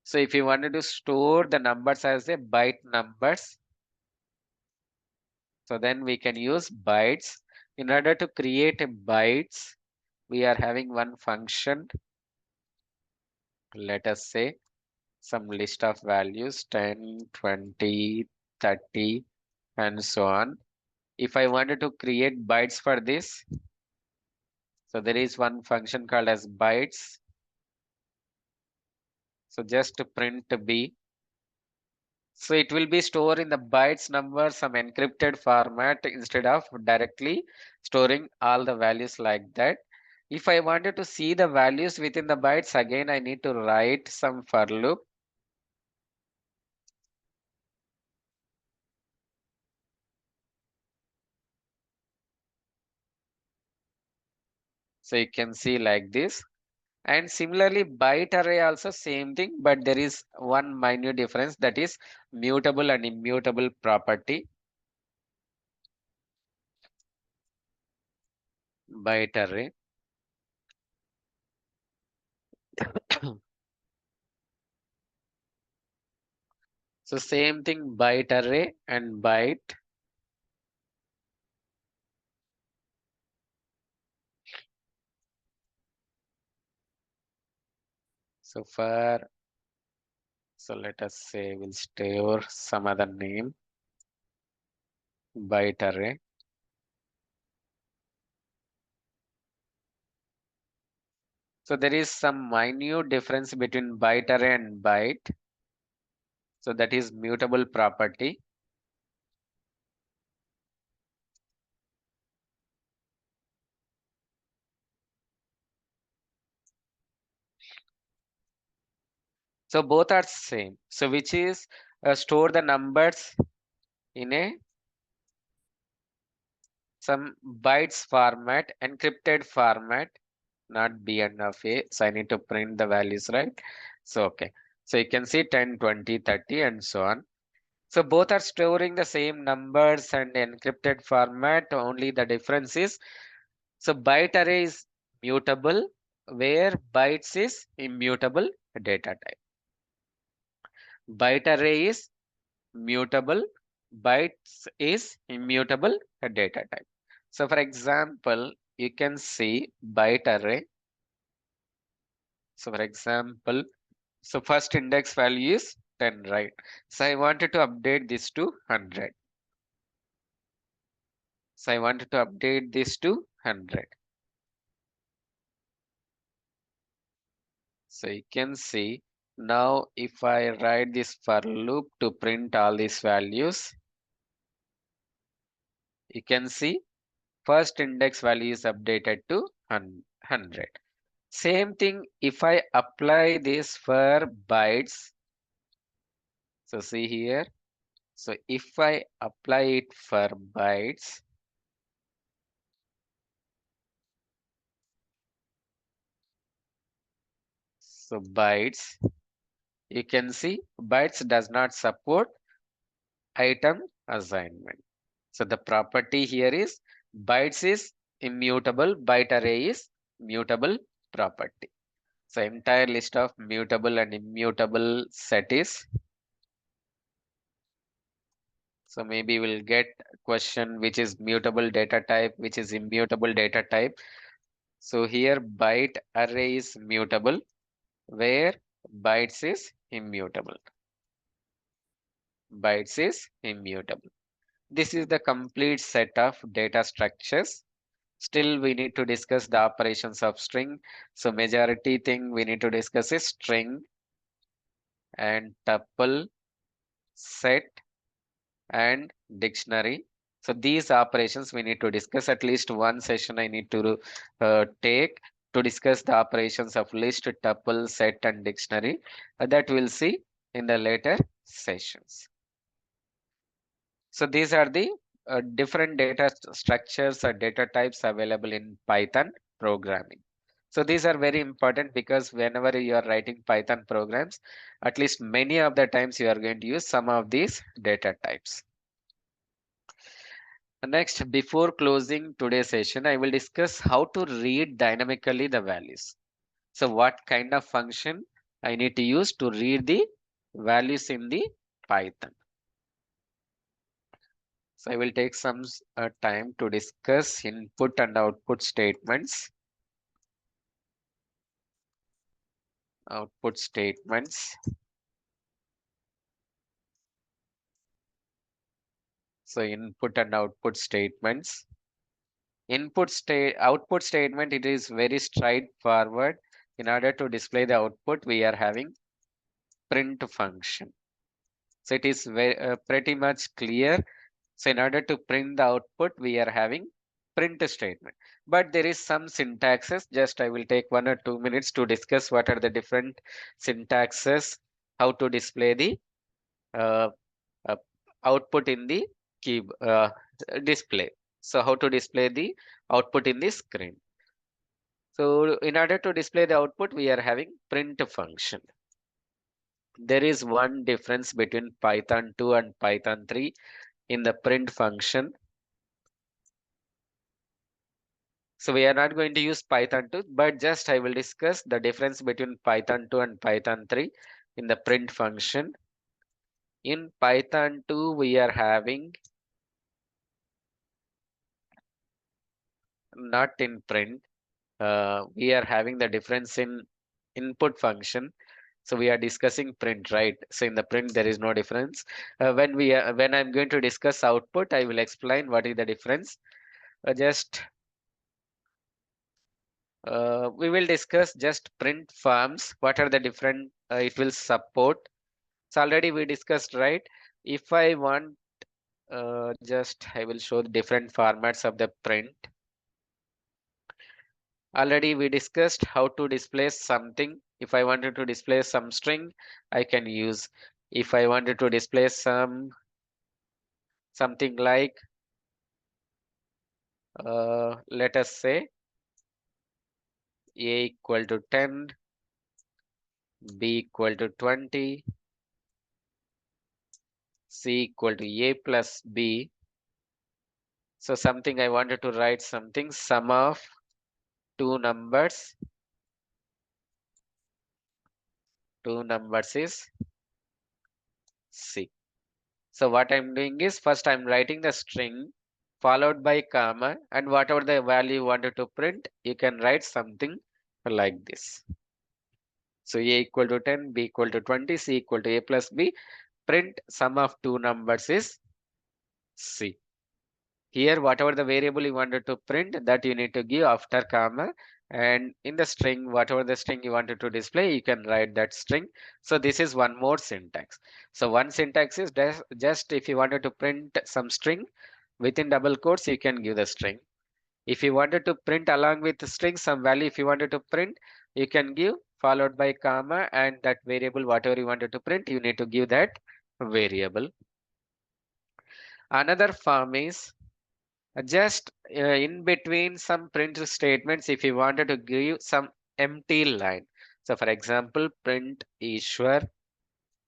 So if you wanted to store the numbers as a byte numbers, so then we can use bytes. In order to create a bytes, we are having one function. Let us say some list of values 10, 20, 30, and so on. If I wanted to create bytes for this, so there is one function called as bytes. So just to print b. So it will be stored in the bytes number, some encrypted format instead of directly storing all the values like that. If I wanted to see the values within the bytes, again I need to write some for loop. So you can see like this. And similarly, byte array also same thing, but there is one minor difference, that is mutable and immutable property. Byte array. So same thing, byte array and byte. So so let us say we'll store some other name, byte array. So there is some minute difference between byte array and byte. So that is mutable property. So both are same. So which is store the numbers in a some bytes format, encrypted format, not B and of A. So I need to print the values, right? So okay. So you can see 10, 20, 30, and so on. So both are storing the same numbers and encrypted format. Only the difference is, so byte array is mutable, where bytes is immutable data type. Byte array is mutable, bytes is immutable data type. So for example, you can see byte array. So for example, so first index value is 10, right? So I wanted to update this to 100. So I wanted to update this to 100. So you can see now if I write this for loop to print all these values, you can see first index value is updated to 100. Same thing if I apply this for bytes. So see here. So if I apply it for bytes, so bytes, you can see bytes does not support item assignment. So the property here is bytes is immutable, byte array is mutable property. So entire list of mutable and immutable set is. So maybe we'll get question which is mutable data type, which is immutable data type. So here byte array is mutable, where bytes is immutable. Bytes is immutable. This is the complete set of data structures. Still, we need to discuss the operations of string. So majority thing we need to discuss is string and tuple, set, and dictionary. So these operations we need to discuss. At least one session I need to take to discuss the operations of list, tuple, set, and dictionary. That we'll see. in the later sessions. So these are the different data structures or data types available in Python programming. So these are very important because whenever you are writing Python programs, at least many of the times you are going to use some of these data types. Next, before closing today's session, I will discuss how to read dynamically the values. So what kind of function I need to use to read the values in the Python. So I will take some time to discuss input and output statements. Output statements. So input and output statements. Output statement, it is very straightforward. In order to display the output, we are having print function. So it is pretty much clear. So in order to print the output, we are having print statement. But there is some syntaxes. Just I will take 1 or 2 minutes to discuss what are the different syntaxes, how to display the uh, uh, output in the key display. So how to display the output in the screen. So in order to display the output, we are having print function. There is one difference between Python 2 and Python 3 in the print function. So we are not going to use Python 2, but just I will discuss the difference between Python 2 and Python 3 in the print function. In Python 2, we are having not in print. We are having the difference in input function. So we are discussing print, right? So in the print, there is no difference. When I'm going to discuss output, I will explain what is the difference. Just we will discuss just print forms. What are the different it will support. So already we discussed, right? If I want, just I will show the different formats of the print. Already we discussed how to display something. If I wanted to display some string, I can use. If I wanted to display something like, let us say a equal to 10, b equal to 20, c equal to a plus b. So something I wanted to write something, sum of two numbers is c. So what I'm doing is first I'm writing the string followed by comma, and whatever the value you wanted to print, you can write something like this. So a equal to 10, b equal to 20, c equal to a plus b. Print sum of two numbers is c. Here, whatever the variable you wanted to print, that you need to give after comma. And in the string, whatever the string you wanted to display, you can write that string. So this is one more syntax. So one syntax is just if you wanted to print some string within double quotes, you can give the string. If you wanted to print along with the string some value, if you wanted to print, you can give followed by comma, and that variable, whatever you wanted to print, you need to give that variable. Another form is just in between some print statements, if you wanted to give some empty line. So for example, print Ishwar,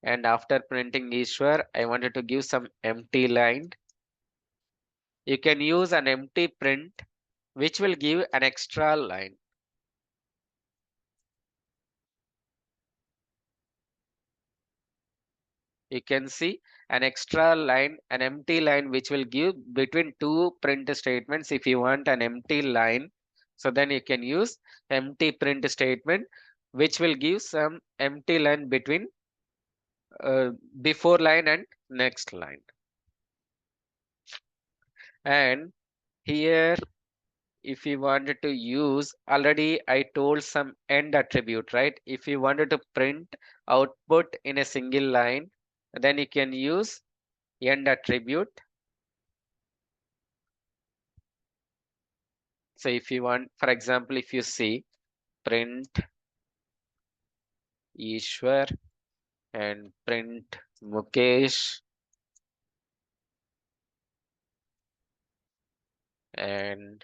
and after printing Ishwar, I wanted to give some empty line. You can use an empty print, which will give an extra line. You can see an extra line, an empty line, which will give between two print statements. If you want an empty line, so then you can use empty print statement, which will give some empty line between before line and next line. And here, if you wanted to use, already I told some end attribute, right? If you wanted to print output in a single line, then you can use end attribute. So if you want, for example, if you see print Ishwar, and print Mukesh and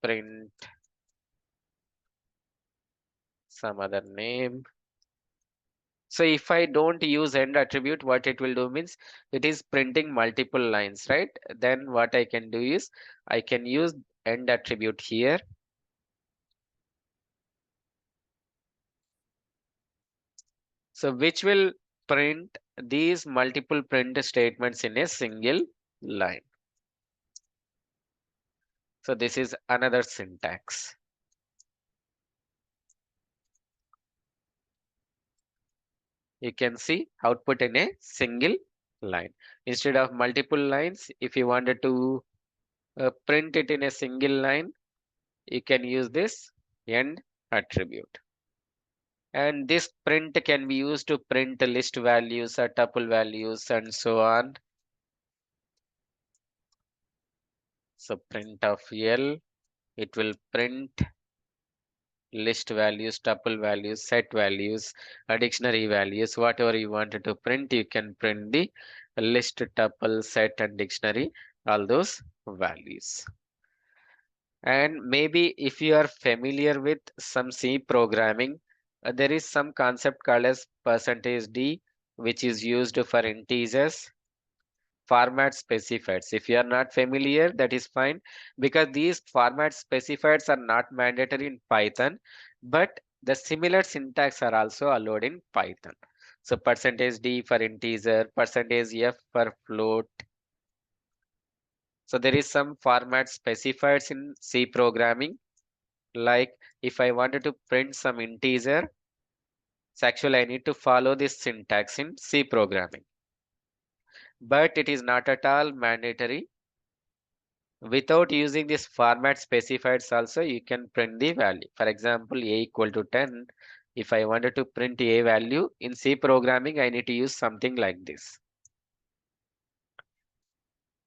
print some other name. So if I don't use end attribute, what it will do means it is printing multiple lines, right? Then what I can do is I can use end attribute here. So which will print these multiple print statements in a single line. So this is another syntax. You can see output in a single line. Instead of multiple lines, if you wanted to print it in a single line, you can use this end attribute. And this print can be used to print list values or tuple values and so on. So print of L, it will print list values, tuple values, set values, dictionary values, whatever you wanted to print, you can print the list, tuple, set, and dictionary, all those values. And maybe if you are familiar with some C programming, there is some concept called as percentage %d, which is used for integers, format specifiers. If you are not familiar, that is fine, because these format specifiers are not mandatory in Python, but the similar syntax are also allowed in Python. So percentage %d for integer, percentage %f for float. So there is some format specifiers in C programming. Like if I wanted to print some integer, so actually I need to follow this syntax in C programming, but it is not at all mandatory. Without using this format specifiers also, you can print the value. For example, a equal to 10. If I wanted to print a value in C programming, I need to use something like this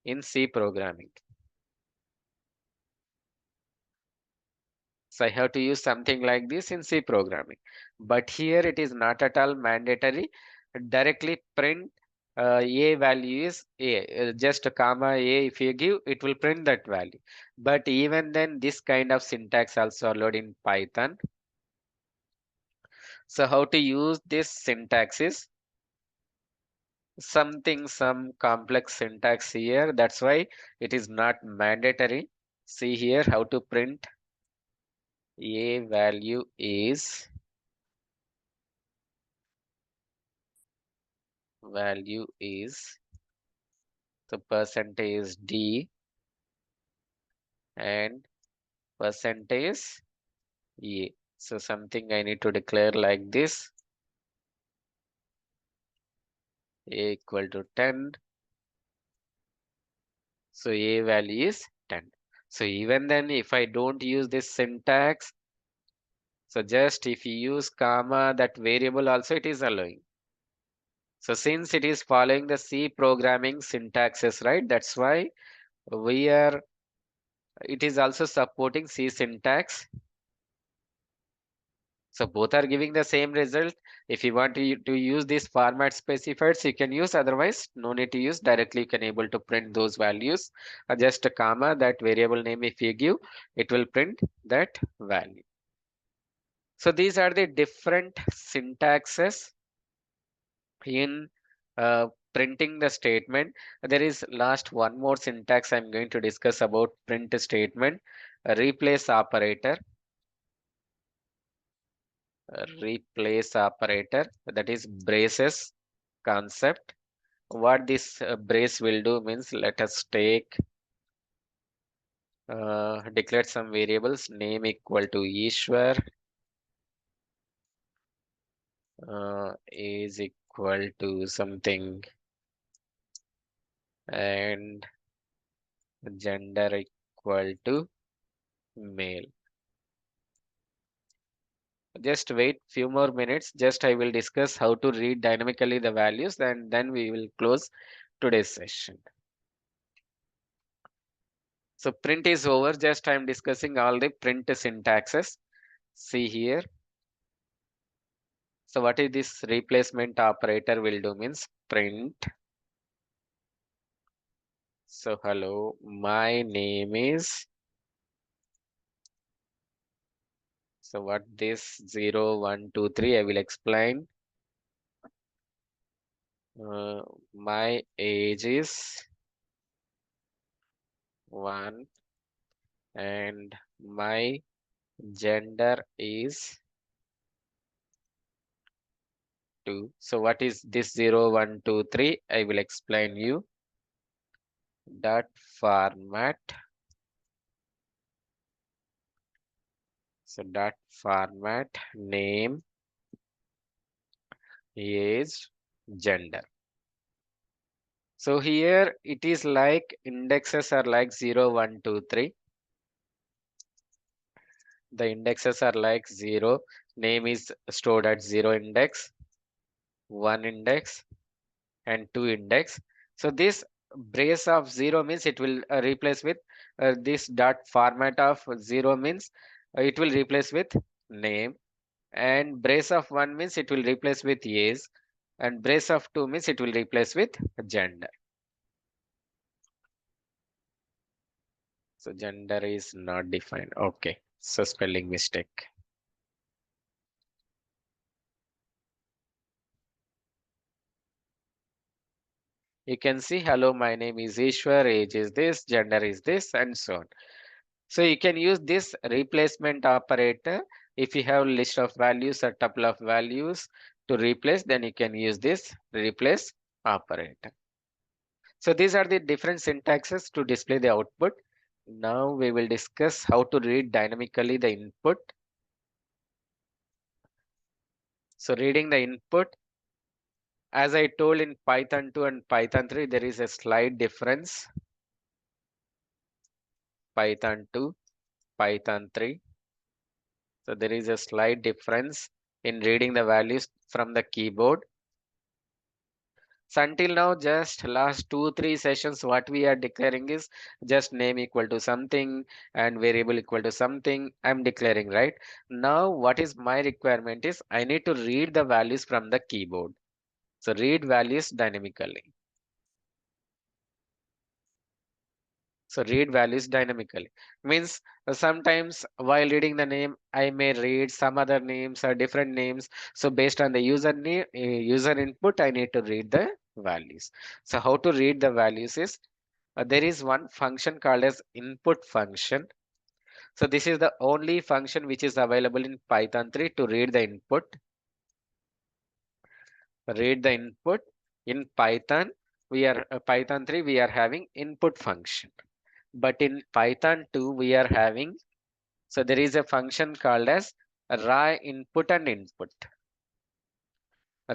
in C programming. So I have to use something like this in C programming. But here it is not at all mandatory. Directly print a value is a, just a comma a. If you give, it will print that value. But even then, this kind of syntax also allowed in Python. So how to use this syntax is some complex syntax here. That's why it is not mandatory. See here how to print a value is the percentage %d and percentage %a. So something I need to declare like this, a equal to 10. So a value is 10. So even then, if I don't use this syntax, so just if you use comma, that variable also it is allowing. So since it is following the C programming syntaxes, right? That's why we are, it is also supporting C syntax. So both are giving the same result. If you want to use these format specifiers, you can use, otherwise no need to use. Directly you can able to print those values. Just a comma, that variable name if you give, it will print that value. So these are the different syntaxes in printing the statement. There is last one more syntax I'm going to discuss about print statement, a replace operator. Replace operator, that is braces concept. What this brace will do means, let us take declare some variables, name equal to Ishwar, is equal to something, and gender equal to male. Just wait few more minutes. Just I will discuss how to read dynamically the values, and then we will close today's session. So print is over. Just I am discussing all the print syntaxes. See here. So what is this replacement operator will do means print. So hello, my name is. So what this 0, 1, 2, 3, I will explain. Uh, my age is 1 and my gender is 2. So what is this 0, 1, 2, 3? I will explain you. Dot format. So dot format name, age, gender. So here it is like indexes are like 0, 1, 2, 3. The indexes are like 0. Name is stored at 0 index, 1 index, and 2 index. So this brace of 0 means it will replace with this dot format of 0 means it will replace with name, and brace of 1 means it will replace with age, and brace of 2 means it will replace with gender. So gender is not defined. Okay. So spelling mistake. You can see, hello, my name is Ishwar, age is this, gender is this, and so on. So you can use this replacement operator. If you have list of values or tuple of values to replace, then you can use this replace operator. So these are the different syntaxes to display the output. Now we will discuss how to read dynamically the input. So reading the input, as I told in Python 2 and Python 3, there is a slight difference. Python 2, Python 3. So there is a slight difference in reading the values from the keyboard. So until now, just last 2, 3 sessions, what we are declaring is just name equal to something and variable equal to something. I'm declaring, right? Now, what is my requirement is I need to read the values from the keyboard. So read values dynamically. So read values dynamically means sometimes while reading the name, I may read some other names or different names. So based on the user name, user input, I need to read the values. So how to read the values is there is one function called as input function. So this is the only function which is available in Python 3 to read the input. Read the input in Python. We are Python 3. We are having input function. But in Python 2, we are having, so there is a function called as raw input and input.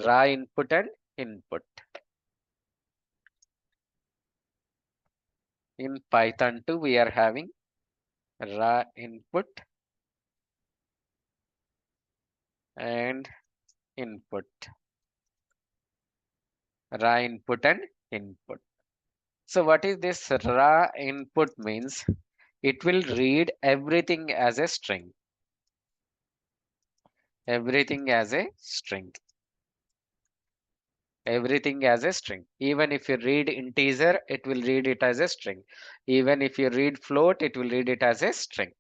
Raw input and input. In Python 2, we are having raw input and input. Raw input and input. So what is this raw input means? It will read everything as a string. Everything as a string. Everything as a string. Even if you read integer, it will read it as a string. Even if you read float, it will read it as a string.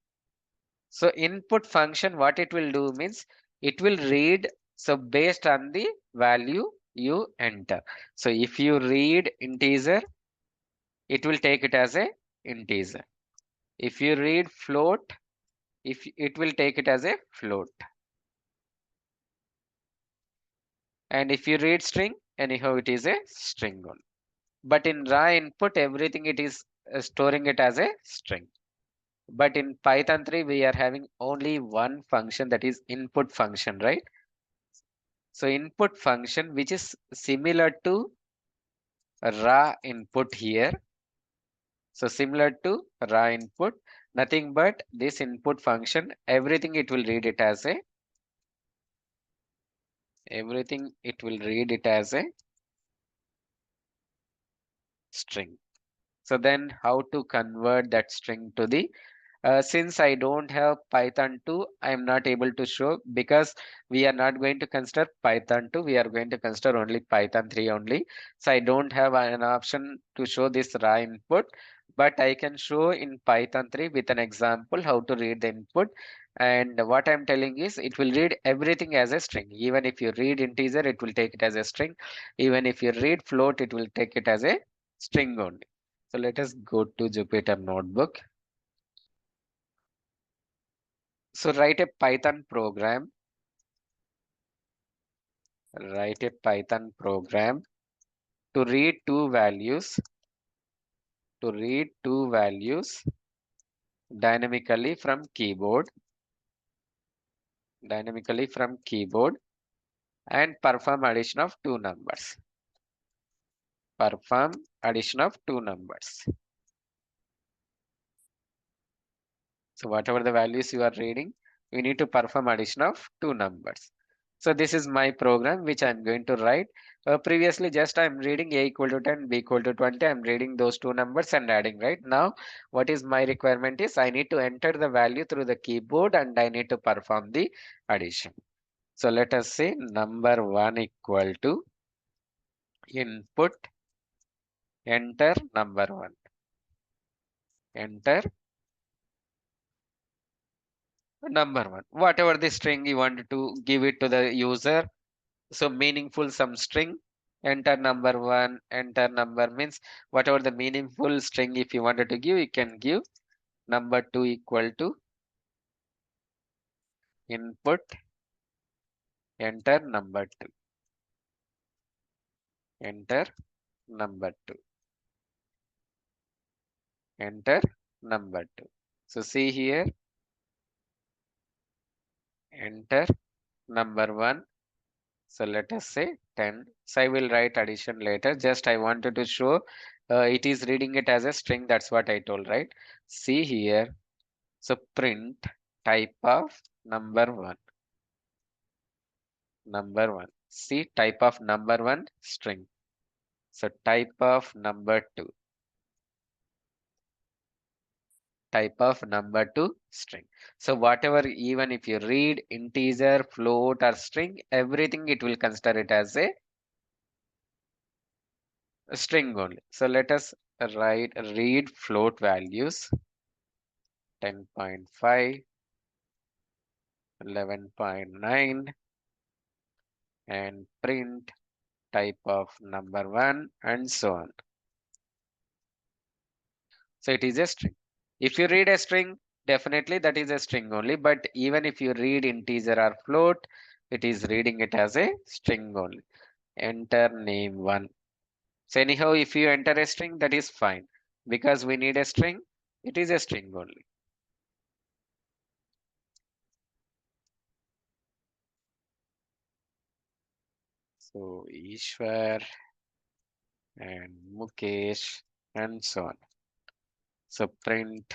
So input function, what it will do means it will read. So based on the value you enter. So if you read integer, it will take it as a integer. If you read float, if it will take it as a float. And if you read string, anyhow it is a string only. But in raw input, everything it is storing it as a string. But in Python 3, we are having only one function, that is input function, right? So input function, which is similar to raw input here. So similar to raw input, nothing but this input function, everything it will read it as a, everything it will read it as a string. So then how to convert that string to the Since I don't have Python 2, I am not able to show because we are not going to consider Python 2. We are going to consider only Python 3 only. So I don't have an option to show this raw input, but I can show in Python 3 with an example how to read the input. And what I'm telling is it will read everything as a string. Even if you read integer, it will take it as a string. Even if you read float, it will take it as a string only. So let us go to Jupyter Notebook. So write a Python program, write a Python program to read two values, to read two values dynamically from keyboard, dynamically from keyboard and perform addition of two numbers. Perform addition of two numbers. So whatever the values you are reading, we need to perform addition of two numbers. So this is my program which I'm going to write. Previously just I'm reading a equal to 10, b equal to 20. I'm reading those two numbers and adding, right? Now what is my requirement is I need to enter the value through the keyboard and I need to perform the addition. So let us say number 1 equal to input, enter number 1, enter number 1. Whatever the string you want to give it to the user. So meaningful some string, enter number 1, enter number means whatever the meaningful string if you wanted to give, you can give number 2 equal to input, enter number 2, enter number 2, enter number 2. So see here, enter number 1. So let us say 10. So I will write addition later. Just I wanted to show it is reading it as a string. That's what I told, right? See here. So print type of number 1. Number 1. See type of number 1 string. So type of number 2. Type of number 2 string. So whatever, even if you read integer, float or string, everything it will consider it as a string only. So let us write read float values 10.5, 11.9 and print type of number 1 and so on. So it is a string. If you read a string, definitely that is a string only. But even if you read integer or float, it is reading it as a string only. Enter name 1. So anyhow, if you enter a string, that is fine. Because we need a string, it is a string only. So Ishwar and Mukesh and so on. So print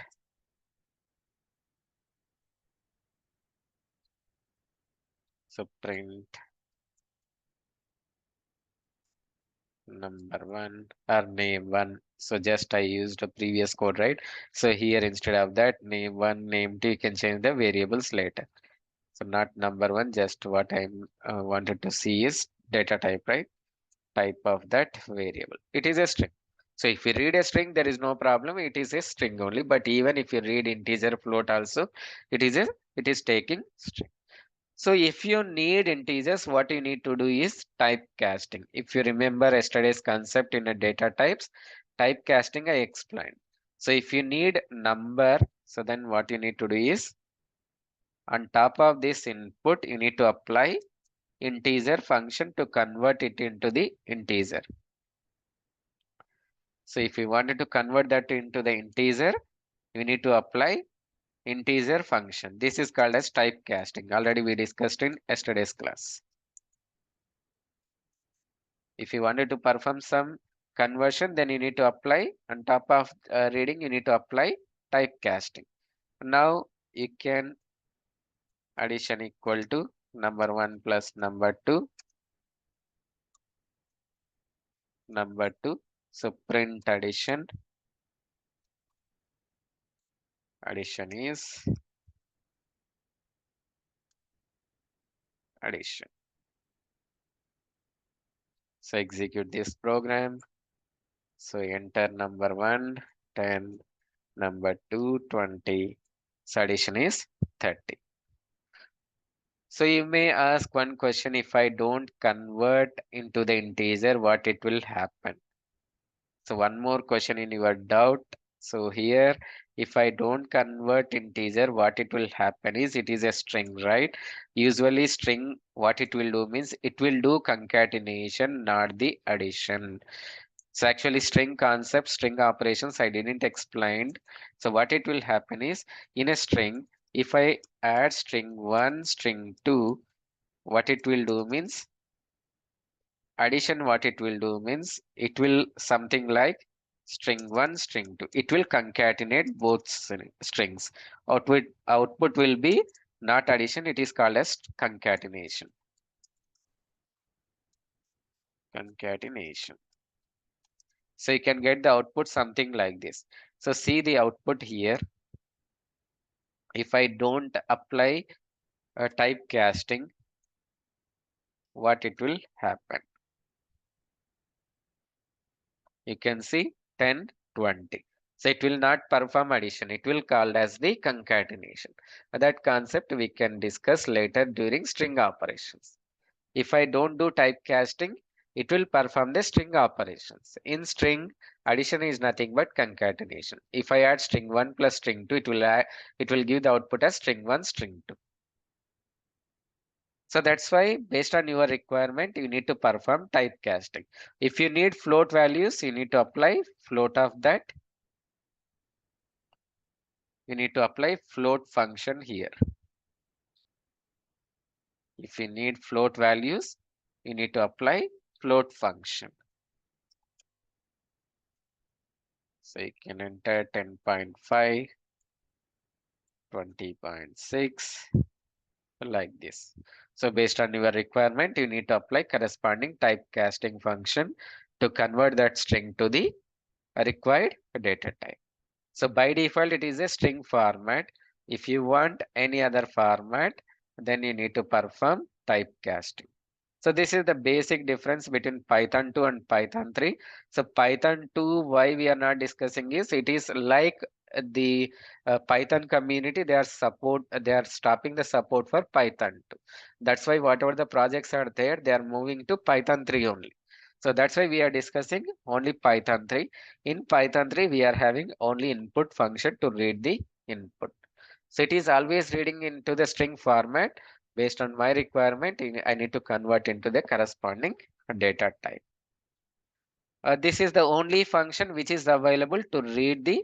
number 1 or name 1. So just I used a previous code, right? So here instead of that name 1, name 2, you can change the variables later. So not number 1, just what I wanted to see is data type, right? Type of that variable. It is a string. So if you read a string, there is no problem. It is a string only. But even if you read integer float also, it is taking string. So if you need integers, what you need to do is typecasting. If you remember yesterday's concept in a data types, typecasting I explained. So if you need number, so then what you need to do is on top of this input, you need to apply integer function to convert it into the integer. So if you wanted to convert that into the integer, you need to apply integer function. This is called as typecasting. Already we discussed in yesterday's class. If you wanted to perform some conversion, then you need to apply on top of reading, you need to apply typecasting. Now you can addition equal to number 1 plus number 2, number 2. So print addition, Addition is addition. So execute this program. So enter number 1, 10, number 2, 20. So addition is 30. So you may ask one question, if I don't convert into the integer, what it will happen? So one more question in your doubt. So here, if I don't convert integer, what it will happen is it is a string, right? Usually string, what it will do means it will do concatenation, not the addition. So actually string concept, string operations, I didn't explain. So what it will happen is in a string, if I add string 1, string 2, what it will do means addition, what it will do means it will something like string 1, string 2. It will concatenate both strings. Output will be not addition, it is called as concatenation. Concatenation. So you can get the output something like this. So see the output here. If I don't apply a typecasting, what it will happen? You can see 10, 20. So it will not perform addition. It will called as the concatenation. That concept we can discuss later during string operations. If I don't do typecasting, it will perform the string operations. In string, addition is nothing but concatenation. If I add string 1 plus string 2, it will give the output as string 1, string 2. So that's why based on your requirement, you need to perform typecasting. If you need float values, you need to apply float of that. You need to apply float function here. If you need float values, you need to apply float function. So you can enter 10.5, 20.6, like this. So based on your requirement, you need to apply corresponding typecasting function to convert that string to the required data type. So by default, it is a string format. If you want any other format, then you need to perform typecasting. So this is the basic difference between Python 2 and Python 3. So Python 2, why we are not discussing is it is like the Python community, they are stopping the support for Python 2. That's why whatever the projects are there, they are moving to Python 3 only. So that's why we are discussing only Python 3. In Python 3, we are having only input function to read the input. So it is always reading into the string format. Based on my requirement, I need to convert into the corresponding data type. This is the only function which is available to read the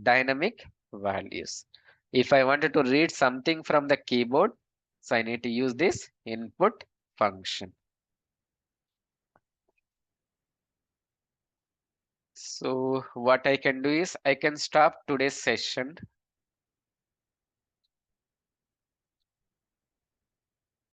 dynamic values. If I wanted to read something from the keyboard, so I need to use this input function. So what I can do is I can stop today's session